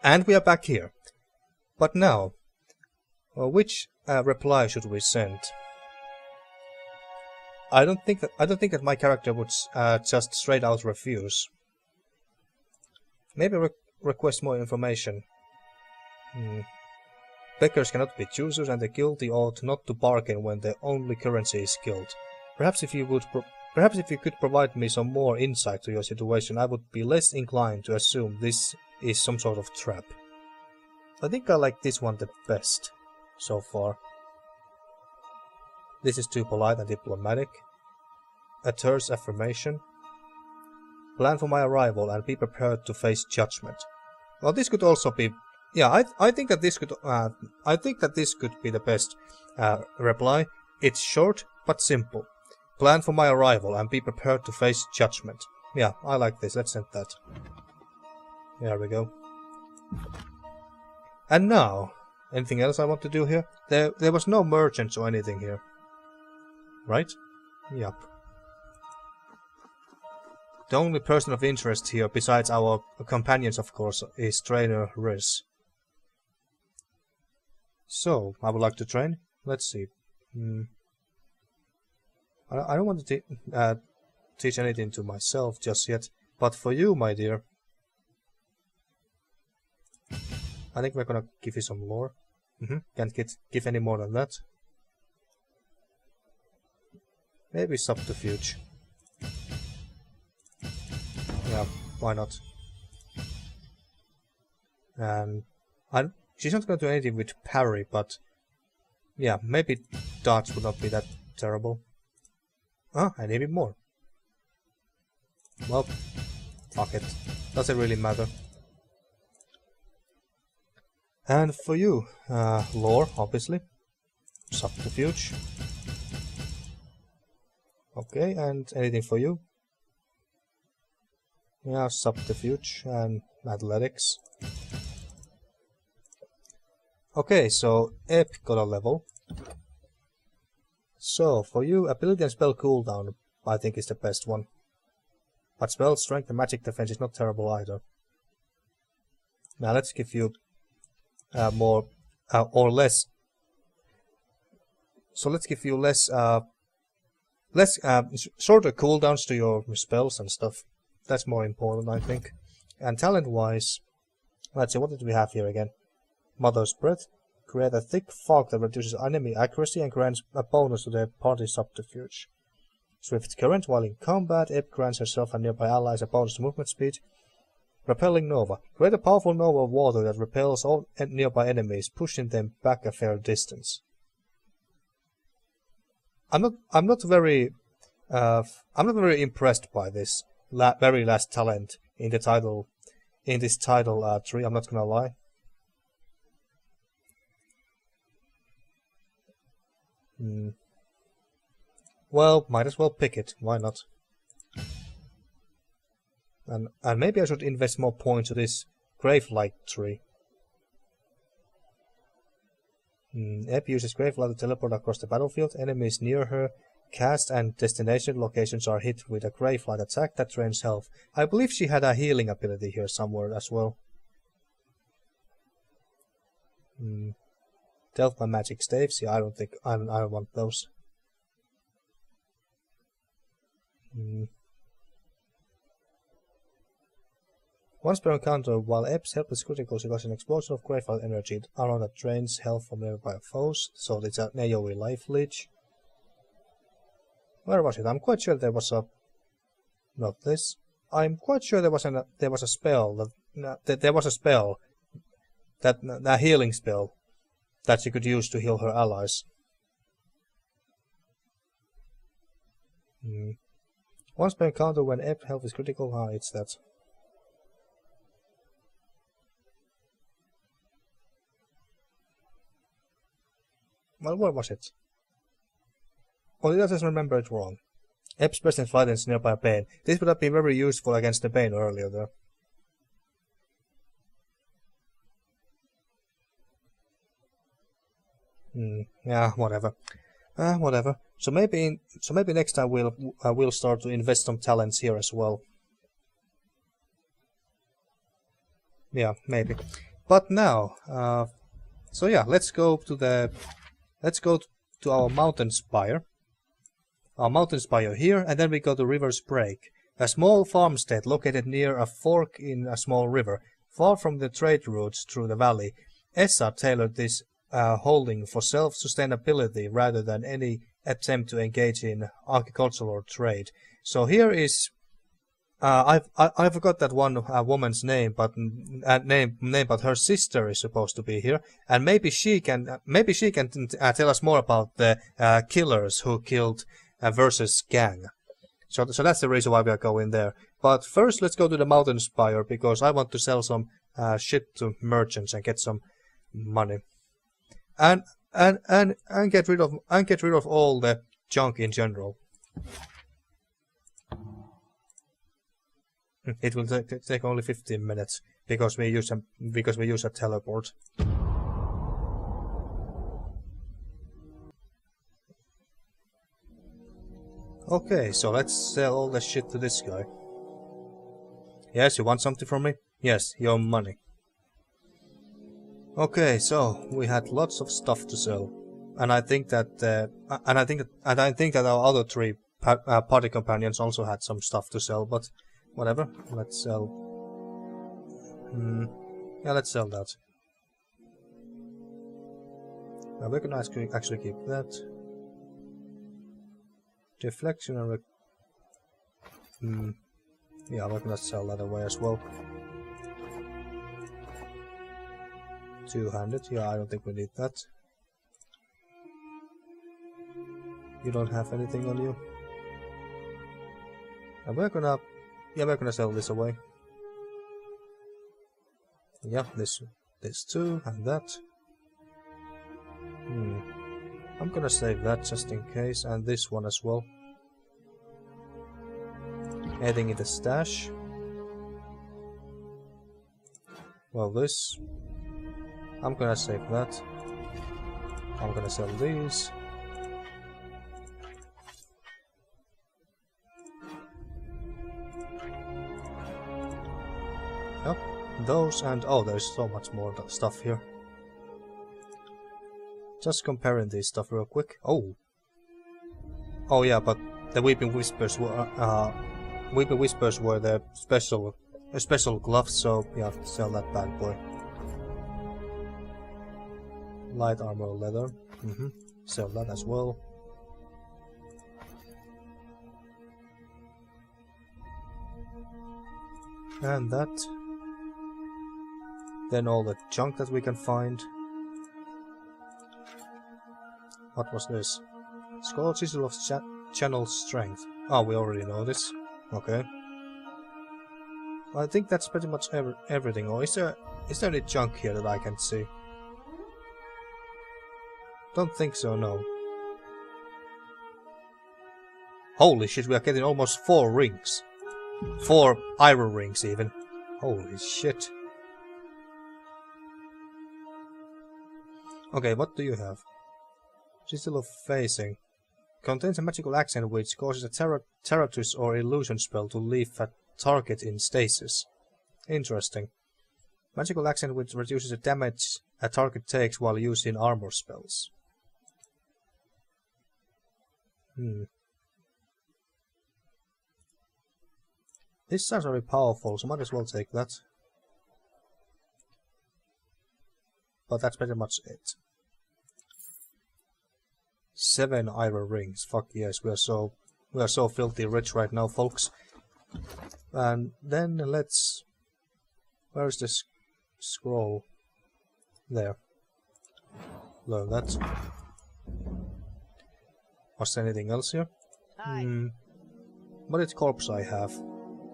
And we are back here. But now, which reply should we send? I don't think that my character would just straight out refuse. Maybe request more information. Beggars cannot be choosers, and the guilty ought not to bargain when their only currency is guilt. Perhaps if you could provide me some more insight to your situation, I would be less inclined to assume this is some sort of trap. I think I like this one the best so far. This is too polite and diplomatic. A terse affirmation. Plan for my arrival and be prepared to face judgment. Well, this could also be... Yeah, I think that this could... I think that this could be the best reply. It's short, but simple. Plan for my arrival and be prepared to face judgment. Yeah, I like this. Let's send that. There we go. And now, anything else I want to do here? There was no merchants or anything here. Right? Yup. The only person of interest here, besides our companions of course, is Trainer Riz. So, I would like to train. Let's see. I don't want to teach anything to myself just yet, but for you, my dear, I think we're gonna give you some lore. Can't give any more than that. Maybe subterfuge. Yeah, why not? And she's not gonna do anything with parry, but yeah, maybe dodge would not be that terrible. Ah, and maybe more. Well, fuck it. Doesn't really matter. And for you, lore, obviously. Subterfuge. Okay, and anything for you? Yeah, subterfuge and athletics. Okay, so Ep got a level. So, for you, ability and spell cooldown, I think is the best one. But spell strength and magic defense is not terrible either. Now let's give you more or less. So let's give you less shorter cooldowns to your spells and stuff. That's more important, I think. And talent-wise, let's see, what did we have here again? Mothersprit. Create a thick fog that reduces enemy accuracy and grants a bonus to their party subterfuge. Swift Current. While in combat, Ip grants herself and nearby allies a bonus to movement speed. Repelling Nova. Create a powerful Nova of water that repels all nearby enemies, pushing them back a fair distance. I'm not very impressed by this very last talent in the title. In this title tree, I'm not gonna lie. Well, might as well pick it. Why not? And maybe I should invest more points to this Gravelight tree. Ep uses Gravelight to teleport across the battlefield. Enemies near her, cast and destination locations are hit with a Gravelight attack that drains health. I believe she had a healing ability here somewhere as well. Delve by magic staves. Yeah, I don't think I don't want those. Once per encounter, while Ep's help is critical, she causes an explosion of Gravelight energy around that drains health from nearby foes, so it's an AoE life leech. Where was it? I'm quite sure there was a... Not this. I'm quite sure there was a spell that a healing spell that she could use to heal her allies. Once per encounter, when Ep health is critical, it's that. Well, where was it? Oh, I just remember it wrong. Ep's presence frightens nearby Bane. This would have been very useful against the Bane earlier there. Yeah, whatever. Whatever. So maybe next time we'll start to invest some talents here as well. Yeah, maybe. But now, so yeah, let's go to our mountain spire. Our mountain spire here, and then we go to River's Break, a small farmstead located near a fork in a small river, far from the trade routes through the valley. Essa tailored this holding for self-sustainability rather than any attempt to engage in agricultural or trade. So here is I forgot that one woman's name, but but her sister is supposed to be here, and maybe she can tell us more about the killers who killed versus gang. So that's the reason why we are going there. But first, let's go to the mountain spire because I want to sell some ship to merchants and get some money, and get rid of all the junk in general. It will take only 15 minutes because we use a teleport. Okay, so let's sell all the shit to this guy. Yes, you want something from me? Yes, your money. Okay, so we had lots of stuff to sell, and I think that our other three party companions also had some stuff to sell. But whatever, let's sell. Yeah, let's sell that. We can actually keep that. Deflection and yeah, we're gonna sell that away as well. Two-handed, yeah, I don't think we need that. You don't have anything on you. And we're gonna sell this away. Yeah, this too, and that. I'm gonna save that just in case, and this one as well. Adding in the stash. Well, this. I'm gonna save that. I'm gonna sell these. Yep, those, and oh, there's so much more stuff here. Just comparing these stuff real quick. Oh yeah, but the Weeping Whispers were the special gloves, so we have to sell that bad boy. Light armor leather. Sell that as well. And that. Then all the junk that we can find. What was this? Skull Sigil of Channel Strength. Oh, we already know this. Okay. I think that's pretty much everything. Or is there any junk here that I can see? Don't think so, no. Holy shit, we are getting almost 4 rings. 4 iron rings even. Holy shit. Okay, what do you have? Sigil of Facing. Contains a magical accent which causes a Terratus or illusion spell to leave a target in stasis. Interesting. Magical accent which reduces the damage a target takes while using armor spells. This sounds very powerful, so might as well take that. But that's pretty much it. 7 iron rings. Fuck yes, we are so filthy rich right now, folks. And then let's. Where's this scroll? There. Learn that. Was there anything else here? What did corpse I have?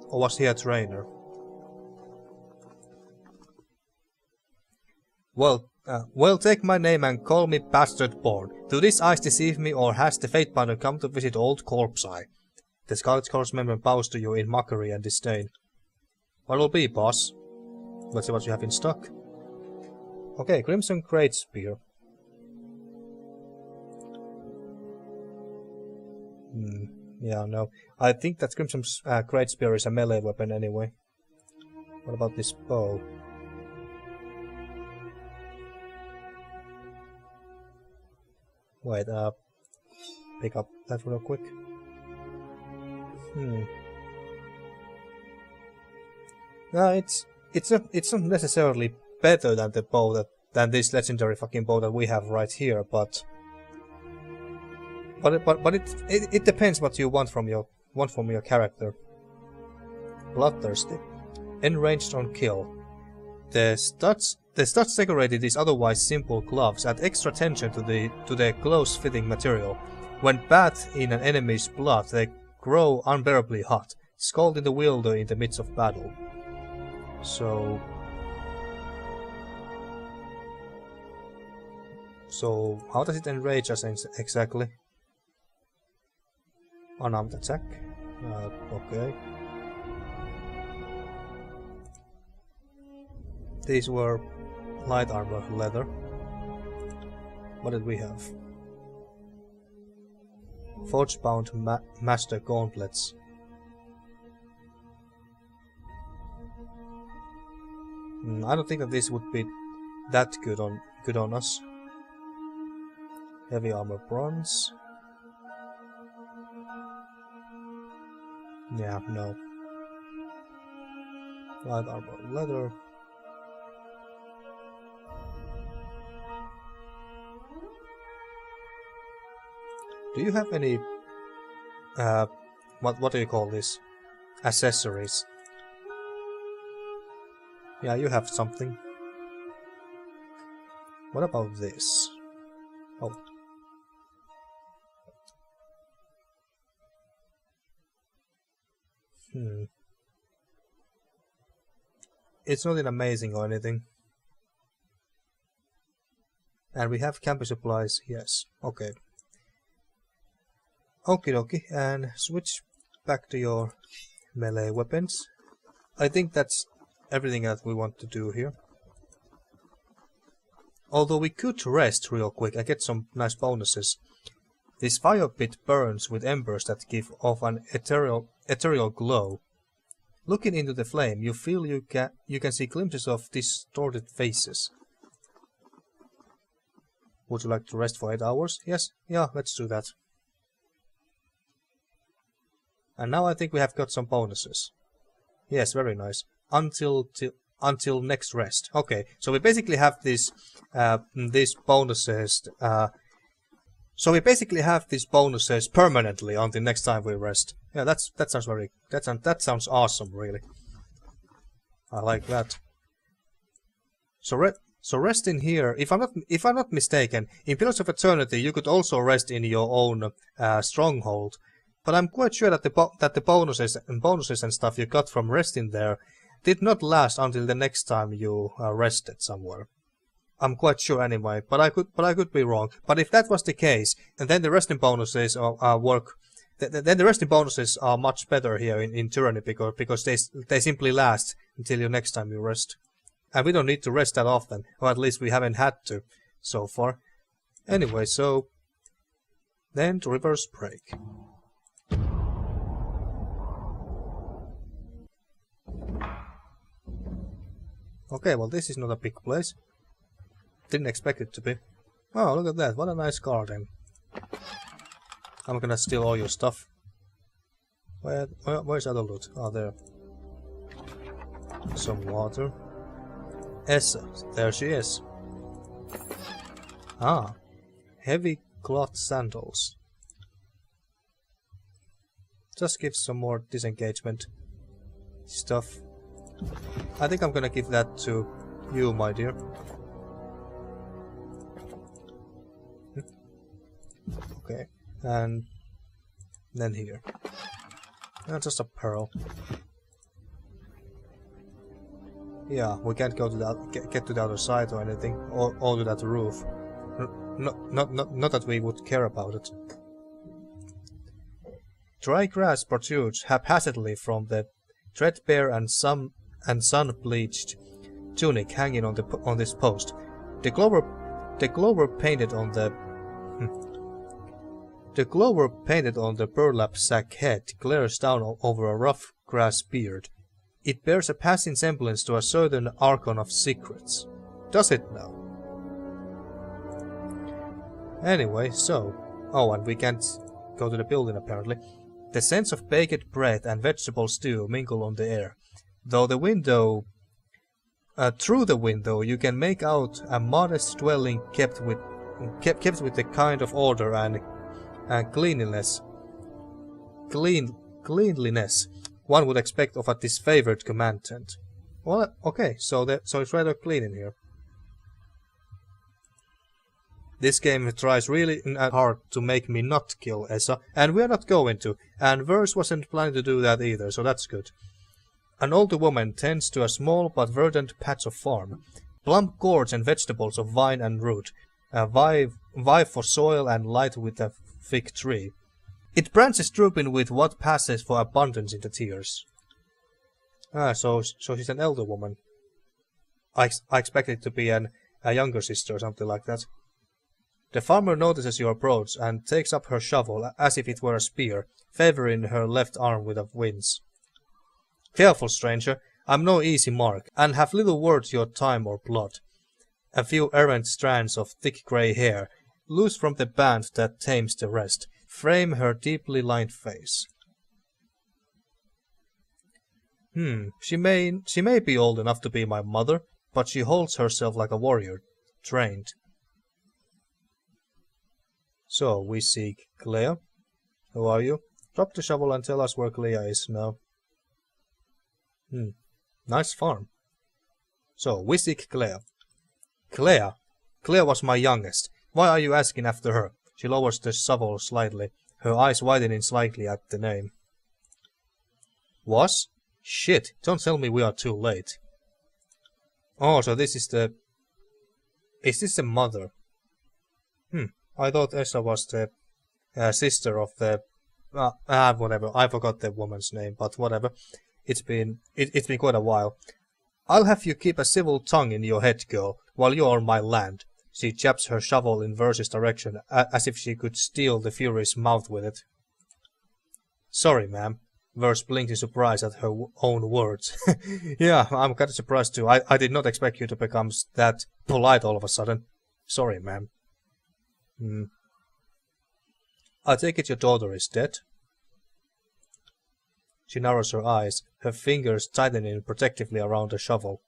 Or was he a trainer? Well, take my name and call me Bastard Born. Do these eyes deceive me, or has the Fate Binder come to visit old Corpse Eye? The Scarlet Corps member bows to you in mockery and disdain. What'll be, boss? Let's see what you have in stock. Okay, Crimson Great Spear. Yeah, no. I think that Crimson's Great Spear is a melee weapon anyway. What about this bow? Wait, pick up that real quick. No, it's not necessarily better than the bow than this legendary fucking bow that we have right here, but it depends what you want from your character. Bloodthirsty, enraged on kill. The studs decorated these otherwise simple gloves add extra tension to the close-fitting material. When bathed in an enemy's blood, they grow unbearably hot, scalding the wielder in the midst of battle. So, So, how does it enrage us exactly? Unarmed attack. Okay. These were light armor leather. What did we have? Forge-bound master gauntlets. I don't think that this would be that good on us. Heavy armor bronze. Yeah, no. Light armor leather. Do you have any what do you call this? Accessories? Yeah, you have something. What about this? Oh. It's not amazing or anything. And we have camping supplies, yes. Okay. Okie dokie, and switch back to your melee weapons. I think that's everything that we want to do here. Although we could rest real quick and get some nice bonuses. This fire pit burns with embers that give off an ethereal glow. Looking into the flame, you feel you can see glimpses of distorted faces. Would you like to rest for 8 hours? Yes? Yeah, let's do that. And now I think we have got some bonuses. Yes, very nice. Until next rest. Okay, so we basically have these bonuses. So we basically have these bonuses permanently until next time we rest. Yeah, that sounds awesome, really. I like that. So rest in here. If I'm not mistaken, in Pillars of Eternity you could also rest in your own stronghold. But I'm quite sure that the bonuses and stuff you got from resting there did not last until the next time you rested somewhere. I'm quite sure anyway, but I could be wrong. But if that was the case, and then the resting bonuses then the resting bonuses are much better here in Tyranny because they simply last until your next time you rest, and we don't need to rest that often, or at least we haven't had to so far. Anyway, so then to reverse break. Okay, well this is not a big place. Didn't expect it to be. Oh, look at that, what a nice garden. I'm gonna steal all your stuff. Where's other loot? Oh, there. Some water. Essa, there she is. Ah, heavy cloth sandals. Just give some more disengagement stuff. I think I'm gonna give that to you, my dear. Okay, and then here. Just a pearl. Yeah, we can't go to that, get to the other side or anything, or to that roof. Not that we would care about it. Dry grass protrudes haphazardly from the threadbare and sun-bleached tunic hanging on this post. The glower painted on the burlap sack head glares down over a rough grass beard. It bears a passing semblance to a certain Archon of Secrets. Does it now? Anyway, so... Oh, and we can't go to the building apparently. The scents of baked bread and vegetable stew mingle on the air. Through the window you can make out a modest dwelling kept with the kind of order and cleanliness one would expect of a disfavored commandant. Well, okay, so it's rather clean in here. This game tries really hard to make me not kill Essa, and we're not going to, and Verse wasn't planning to do that either, so that's good. An older woman tends to a small but verdant patch of farm. Plump gourds and vegetables of vine and root. Vie for soil and light with a fig tree. It branches drooping with what passes for abundance in the tears. So she's an elder woman. I expected it to be a younger sister or something like that. The farmer notices your approach and takes up her shovel as if it were a spear, favoring her left arm with a wince. Careful, stranger, I'm no easy mark, and have little worth your time or blood. A few errant strands of thick grey hair, loose from the band that tames the rest, frame her deeply lined face. She may be old enough to be my mother, but she holds herself like a warrior, trained. So, we seek Clea. Who are you? Drop the shovel and tell us where Clea is now. Nice farm. So, we seek Clea. Clea was my youngest. Why are you asking after her? She lowers the shovel slightly, her eyes widening slightly at the name. Was? Shit, don't tell me we are too late. Oh, so this is the... Is this the mother? I thought Essa was the sister of the... whatever, I forgot the woman's name, but whatever. It's been quite a while. I'll have you keep a civil tongue in your head, girl, while you're on my land. She jabs her shovel in Verse's direction, as if she could steal the Fury's mouth with it. Sorry, ma'am. Verse blinked in surprise at her own words. Yeah, I'm kinda surprised too. I did not expect you to become that polite all of a sudden. Sorry, ma'am. I take it your daughter is dead? She narrows her eyes, her fingers tightening protectively around the shovel.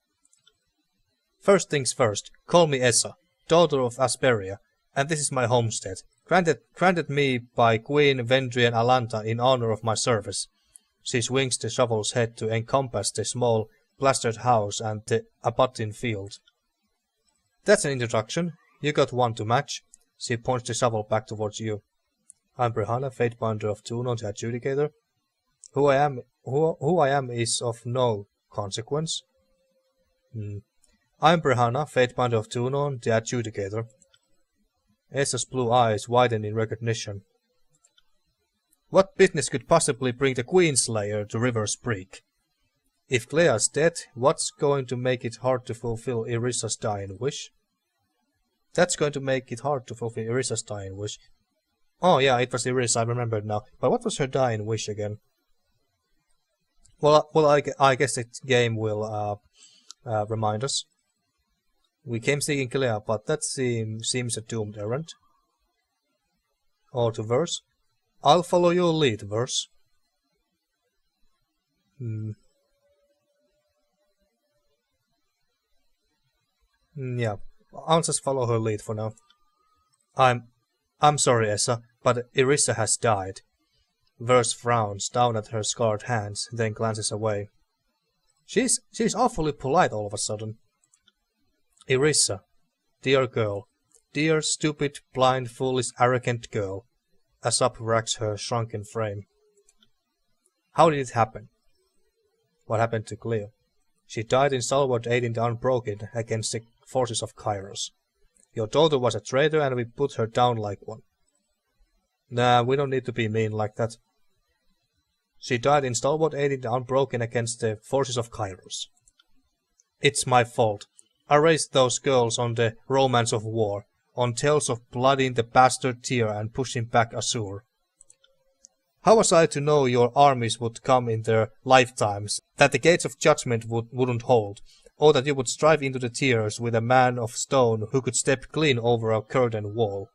First things first, call me Essa, daughter of Asperia, and this is my homestead, granted me by Queen Vendrian Alanta in honor of my service. She swings the shovel's head to encompass the small, plastered house and the abutting field. That's an introduction. You got one to match. She points the shovel back towards you. I'm Brehana, Fatebinder of Tunon, the Adjudicator. Who I am is of no consequence. I'm Brehana, Fatebinder of Tunon, the Adjudicator. Essa's blue eyes widen in recognition. What business could possibly bring the Queenslayer to River's Break? If Clea's dead, what's going to make it hard to fulfill Irissa's dying wish? That's going to make it hard to fulfill Irissa's dying wish. Oh yeah, it was Irissa, I remembered now. But what was her dying wish again? Well, I guess the game will remind us. We came seeking Clea, but that seems a doomed errand. Or to Verse. I'll follow your lead, Verse. Yeah, I'll just follow her lead for now. I'm sorry, Essa, but Irissa has died. Verse frowns down at her scarred hands, then glances away. She's awfully polite all of a sudden. Irissa, dear girl, dear stupid, blind, foolish, arrogant girl. A sob racks her shrunken frame. How did it happen? What happened to Clea? She died in Stalwart aiding the Unbroken against the forces of Kairos. Your daughter was a traitor and we put her down like one. Nah, we don't need to be mean like that. She died in Stalwart aiding the Unbroken against the forces of Kairos. It's my fault. I raised those girls on the romance of war, on tales of blooding the bastard Tyr and pushing back Azure. How was I to know your armies would come in their lifetimes, that the gates of judgment wouldn't hold, or that you would strive into the tears with a man of stone who could step clean over a curtain wall?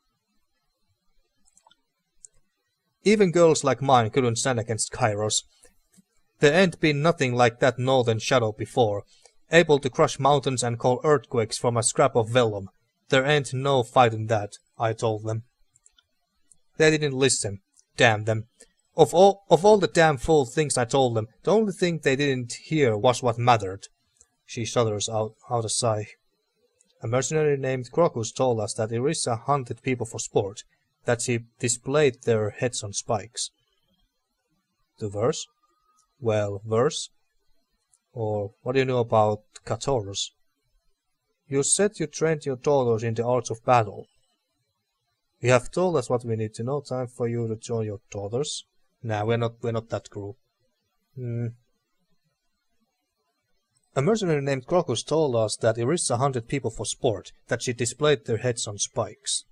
Even girls like mine couldn't stand against Kairos. There ain't been nothing like that northern shadow before, able to crush mountains and call earthquakes from a scrap of vellum. There ain't no fight in that, I told them. They didn't listen. Damn them. Of all the damn fool things I told them, the only thing they didn't hear was what mattered. She shudders out a sigh. A mercenary named Crocus told us that Irissa hunted people for sport, that she displayed their heads on spikes. To Verse? Well, Verse? Or what do you know about Cataurus? You said you trained your daughters in the arts of battle. You have told us what we need to know. Time for you to join your daughters. Nah, we're not that cruel. A mercenary named Crocus told us that Irissa hunted people for sport, that she displayed their heads on spikes.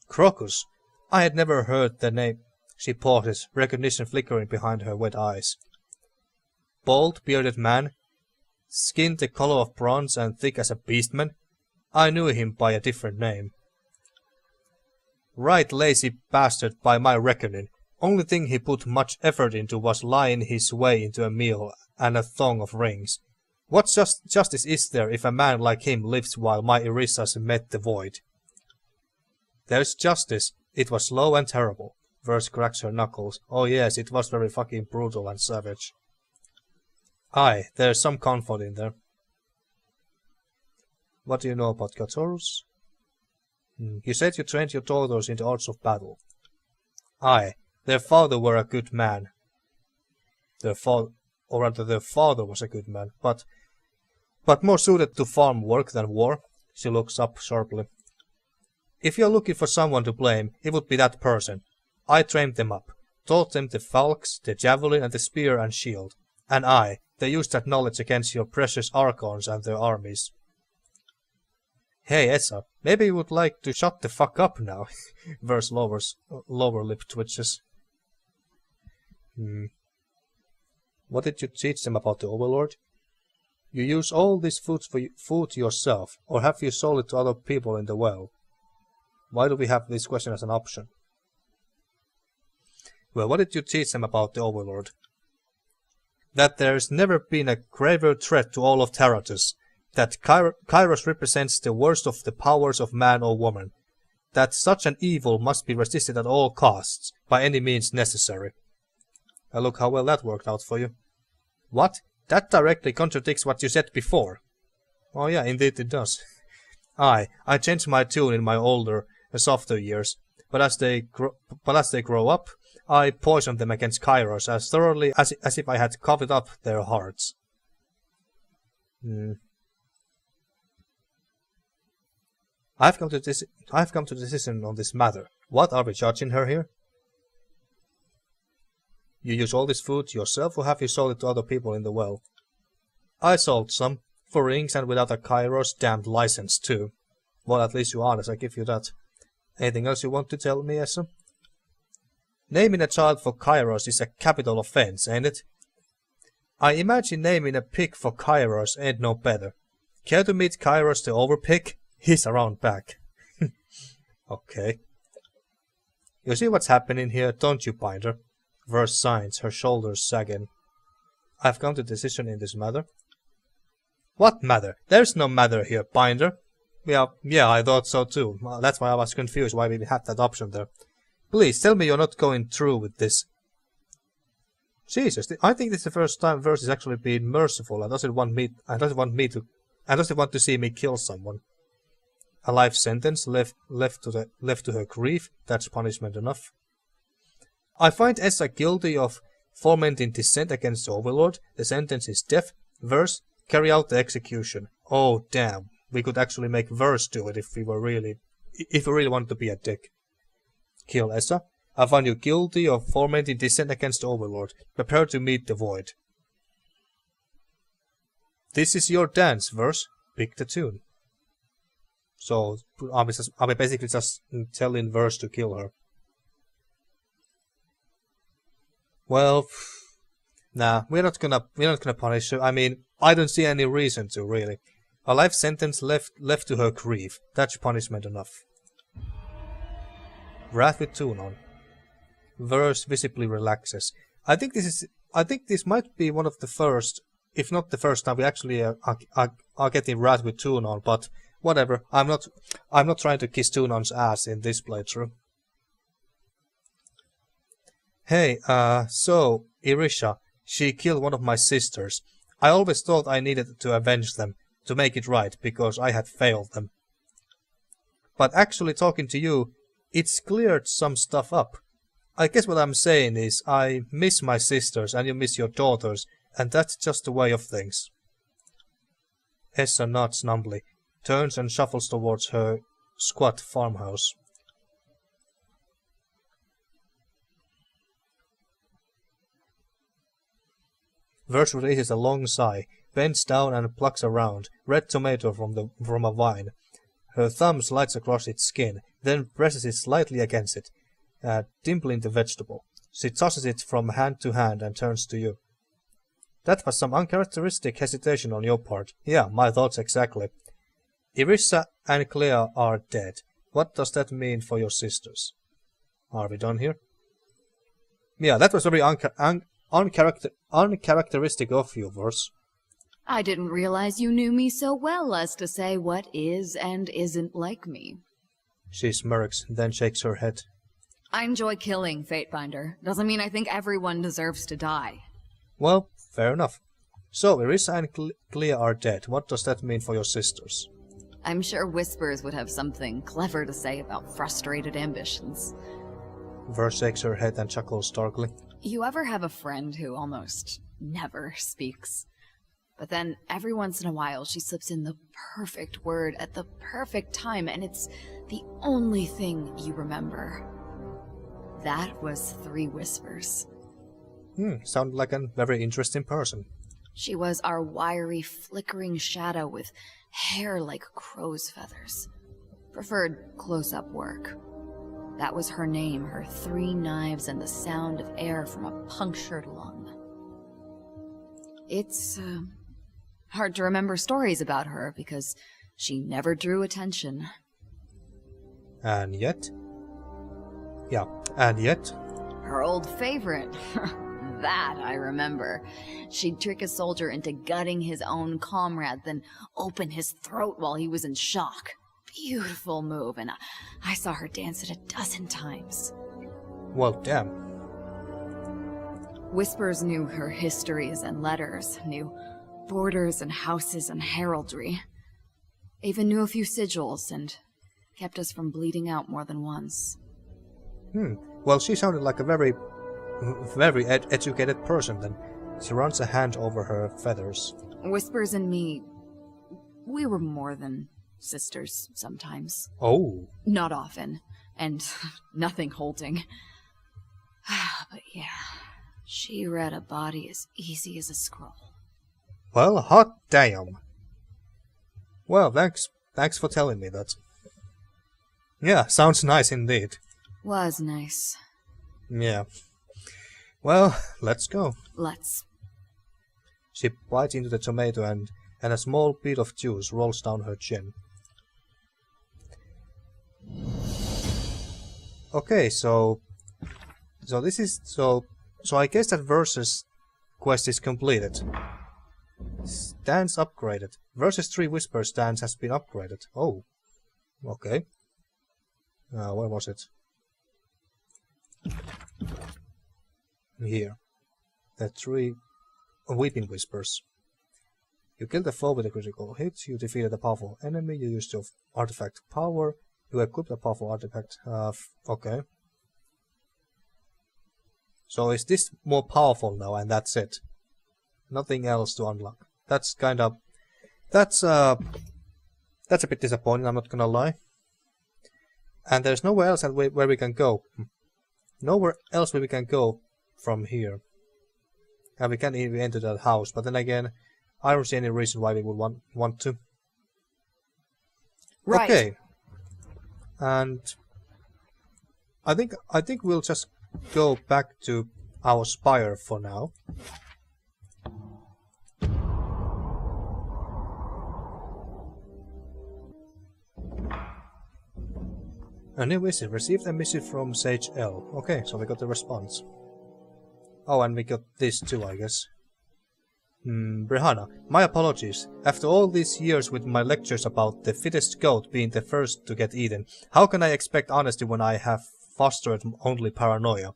Crocus? I had never heard the name. She pauses, recognition flickering behind her wet eyes. Bald, bearded man, skin the color of bronze and thick as a beastman. I knew him by a different name. Right lazy bastard by my reckoning. Only thing he put much effort into was lying his way into a meal and a thong of rings. What justice is there if a man like him lives while my Irissas met the void? There's justice. It was slow and terrible. Verse cracks her knuckles. Oh yes, it was very fucking brutal and savage. Aye, there's some comfort in there. What do you know about Katorus? You said you trained your daughters in the arts of battle. Aye, their father were a good man. Their father was a good man, but more suited to farm work than war. She looks up sharply. If you're looking for someone to blame, it would be that person. I trained them up, taught them the falx, the javelin and the spear and shield. And they used that knowledge against your precious Archons and their armies. Hey Essa, maybe you would like to shut the fuck up now. Verse lower lip twitches. What did you teach them about the Overlord? You use all this food yourself, or have you sold it to other people in the well? Why do we have this question as an option? Well, what did you teach them about the Overlord? That there's never been a graver threat to all of Taratus. That Kairos represents the worst of the powers of man or woman. That such an evil must be resisted at all costs, by any means necessary. Look how well that worked out for you. What? That directly contradicts what you said before. Oh yeah, indeed it does. I changed my tune in my older, softer years, but as they grow up, I poison them against Kairos as thoroughly as if I had covered up their hearts. I've come to a decision on this matter. What, are we judging her here? You use all this food yourself, or have you sold it to other people in the well? I sold some, for rings and without a Kairos damned license too. Well, at least you are honest, I give you that. Anything else you want to tell me, Essa? Naming a child for Kairos is a capital offense, ain't it? I imagine naming a pig for Kairos ain't no better. Care to meet Kairos the Overpig? He's around back. Okay. You see what's happening here, don't you, Binder? Verse signs, her shoulders sagging. I've come to a decision in this matter. What matter? There's no matter here, Binder. Yeah, I thought so too. That's why I was confused why we had that option there. Please, tell me you're not going through with this. Jesus, I think this is the first time Verse is actually being merciful and doesn't want to see me kill someone. A life sentence left to her grief, that's punishment enough. I find Essa guilty of fomenting dissent against the Overlord. The sentence is death. Verse, carry out the execution. Oh damn, we could actually make Verse do it if we really wanted to be a dick. Kill Essa. I find you guilty of fomenting dissent against the Overlord. Prepare to meet the void. This is your dance, Verse. Pick the tune. So are we basically just telling Verse to kill her? Well, nah, we're not gonna punish her. I mean, I don't see any reason to, really. A life sentence left to her grief. That's punishment enough. Wrath with tune on. Verse visibly relaxes. I think this might be one of the first, if not the first time we actually are getting Wrath with tune on, but whatever. I'm not trying to kiss Tune on's ass in this playthrough. Hey, so, Irisha, she killed one of my sisters. I always thought I needed to avenge them, to make it right, because I had failed them. But actually talking to you, it's cleared some stuff up. I guess what I'm saying is, I miss my sisters and you miss your daughters, and that's just the way of things. Essa nods numbly, turns and shuffles towards her squat farmhouse. Verse releases a long sigh, bends down and plucks a round, red tomato from a vine. Her thumb slides across its skin, then presses it slightly against it, dimpling the vegetable. She tosses it from hand to hand and turns to you. That was some uncharacteristic hesitation on your part. Yeah, my thoughts exactly. Irissa and Clea are dead. What does that mean for your sisters? Are we done here? Yeah, that was very uncharacteristic of you, Verse. I didn't realize you knew me so well as to say what is and isn't like me. She smirks, then shakes her head. I enjoy killing, Fatebinder. Doesn't mean I think everyone deserves to die. Well, fair enough. So, Irissa and Clea are dead. What does that mean for your sisters? I'm sure Whispers would have something clever to say about frustrated ambitions. Verse shakes her head and chuckles darkly. You ever have a friend who almost never speaks? But then, every once in a while, she slips in the perfect word at the perfect time, and it's the only thing you remember. That was 3 Whispers. Sounded like a very interesting person. She was our wiry, flickering shadow with hair like crow's feathers. Preferred close-up work. That was her name, her 3 knives and the sound of air from a punctured lung. It's, hard to remember stories about her because she never drew attention. And yet? Yeah, and yet? Her old favorite. That I remember. She'd trick a soldier into gutting his own comrade, then open his throat while he was in shock. Beautiful move, and I saw her dance it 12 times. Well, damn. Whispers knew her histories and letters, knew borders and houses and heraldry. Even knew a few sigils, and kept us from bleeding out more than once. Well, she sounded like a very educated person then. She runs a hand over her feathers. Whispers and me, we were more than sisters sometimes. Oh. Not often, and nothing holding. But yeah, she read a body as easy as a scroll. Well, hot damn. Well, thanks for telling me that. Yeah, sounds nice indeed. Was nice. Yeah. Well, let's go. Let's. She bites into the tomato and a small bit of juice rolls down her chin. Okay, so this is so I guess that Versus quest is completed. Stands upgraded. Versus 3 Whisper stands has been upgraded. Oh. Okay. Where was it? Here. The 3 Weeping Whispers. You killed a foe with a critical hit, you defeated a powerful enemy, you used your artifact power, you equipped a powerful artifact. Okay. So is this more powerful now and that's it? Nothing else to unlock. That's a bit disappointing, I'm not gonna lie. And there's nowhere else where we can go. Nowhere else where we can go from here. And we can't even enter that house, but then again, I don't see any reason why we would want to. Right. Okay. And I think we'll just go back to our spire for now. A new missive. Received a missive from Sage L. Okay, so we got the response. Oh, and we got this too, I guess. Brehana, my apologies. After all these years with my lectures about the fittest goat being the first to get eaten, how can I expect honesty when I have fostered only paranoia?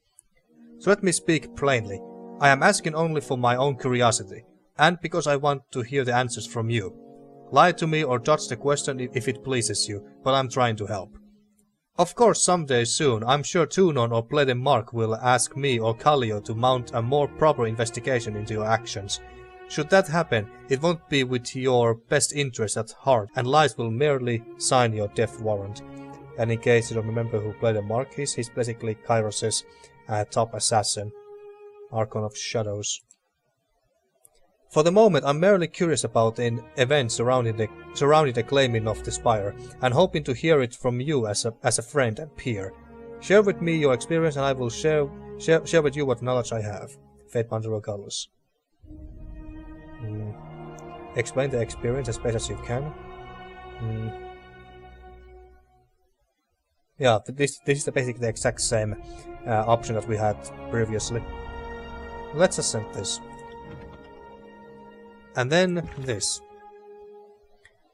So let me speak plainly. I am asking only for my own curiosity, and because I want to hear the answers from you. Lie to me or dodge the question if it pleases you, but I'm trying to help. Of course, someday soon, I'm sure Tunon or Blade Mark will ask me or Kallio to mount a more proper investigation into your actions. Should that happen, it won't be with your best interest at heart, and lies will merely sign your death warrant. And in case you don't remember who Blade Mark is, he's basically Kairos' top assassin, Archon of Shadows. For the moment, I'm merely curious about an event surrounding the claiming of the Spire, and hoping to hear it from you as a friend and peer. Share with me your experience, and I will share with you what knowledge I have. Fate Mandragollus. Explain the experience as best as you can. Yeah, this is basically the exact same option that we had previously. Let's ascend this. And then this.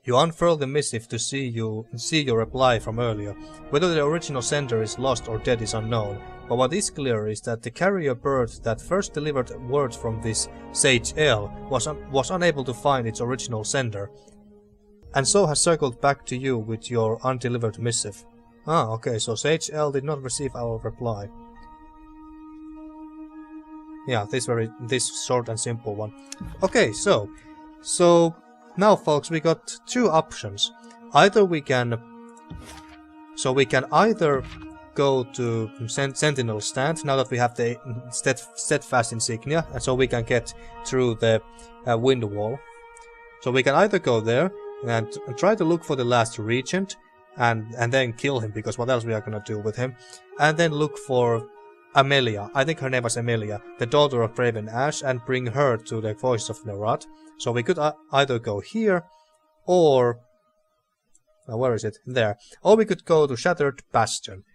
You unfurl the missive to see your reply from earlier. Whether the original sender is lost or dead is unknown, but what is clear is that the carrier bird that first delivered words from this Sage L was unable to find its original sender, and so has circled back to you with your undelivered missive. Ah, okay, so Sage L did not receive our reply. Yeah, this short and simple one. Okay, so now, folks, we got two options. Either we can either go to Sentinel Stand now that we have the Steadfast Insignia, and so we can get through the windwall. So we can either go there and try to look for the last Regent, and then kill him, because what else we are gonna do with him, and then look for Amelia, I think her name was Amelia, the daughter of Graven Ashe, and bring her to the Voices of Nerat. So we could either go here, or... where is it? There. Or we could go to Shattered Bastion.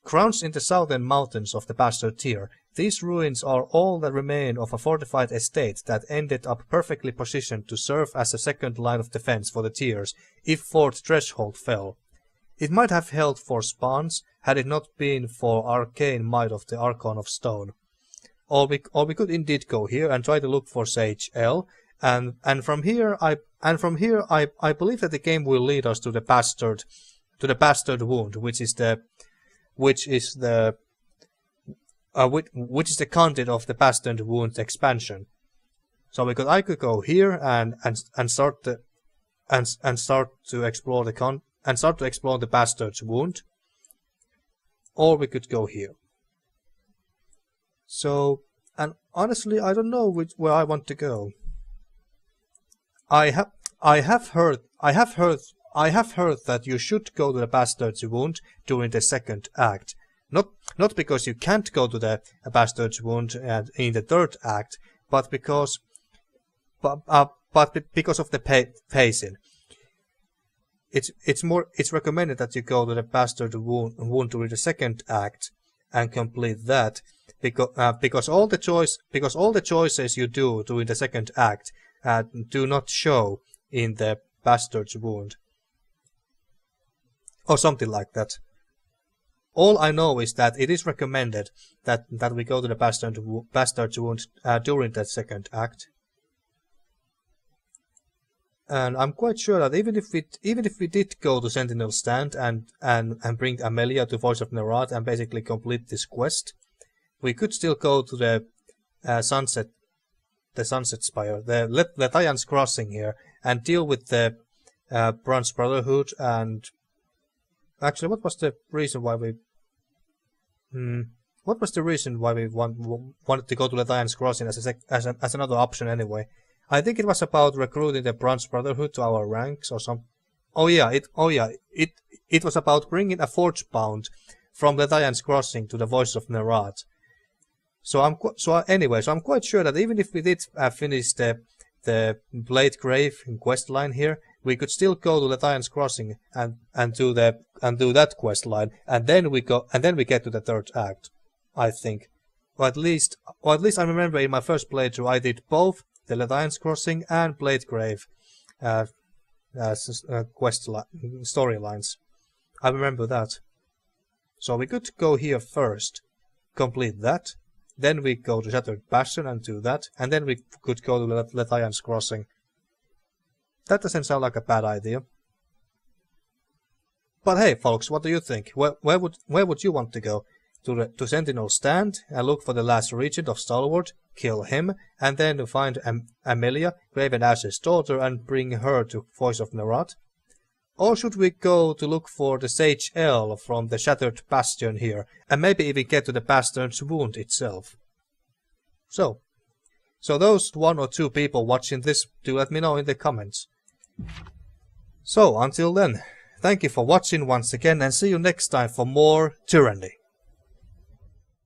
Crouched in the southern mountains of the Bastard Tier, these ruins are all that remain of a fortified estate that ended up perfectly positioned to serve as a second line of defense for the Tiers if Fort Threshold fell. It might have held for spawns, had it not been for arcane might of the Archon of Stone. Or we could indeed go here and try to look for Sage L, and from here I believe that the game will lead us to the bastard wound, which is the content of the Bastard Wound expansion. So I could go here and start to explore the Bastard's Wound, or we could go here. So, and honestly, I don't know where I want to go. I have heard that you should go to the Bastard's Wound during the second act. Not because you can't go to the Bastard's Wound in the third act, but because of the pacing. It's recommended that you go to the Bastard Wound during the second act and complete that, because all the choices you do during the second act do not show in the Bastard's Wound, or something like that. All I know is that it is recommended that we go to the Bastard's Wound during that second act. And I'm quite sure that even if we did go to Sentinel Stand and bring Amelia to Voices of Nerat and basically complete this quest, we could still go to the Sunset Spire, the Lethian's Crossing here, and deal with the Bronze Brotherhood. And actually, what was the reason why we wanted to go to Lethian's Crossing as another option anyway? I think it was about recruiting the Bronze Brotherhood to our ranks or some. It was about bringing a forge bound from the Lethian's Crossing to the Voices of Nerat. So I'm quite sure that even if we did finish the Blade Grave quest line here, we could still go to the Lethian's Crossing and do that quest line, and then we get to the third act, I think. Or at least I remember in my first playthrough I did both the Lethian's Crossing and Blade Grave storylines. I remember that. So we could go here first, complete that, then we go to Shattered Bastion and do that, and then we could go to Lethian's Crossing. That doesn't sound like a bad idea. But hey, folks, what do you think? Where would you want to go? To Sentinel Stand and look for the last Regent of Stalwart, kill him, and then to find Amelia, Graven Ashe's daughter, and bring her to Voices of Nerat? Or should we go to look for the Sage L from the Shattered Bastion here, and maybe even get to the Bastard's Wound itself? So, So those 1 or 2 people watching this, do let me know in the comments. So until then, thank you for watching once again and see you next time for more Tyranny.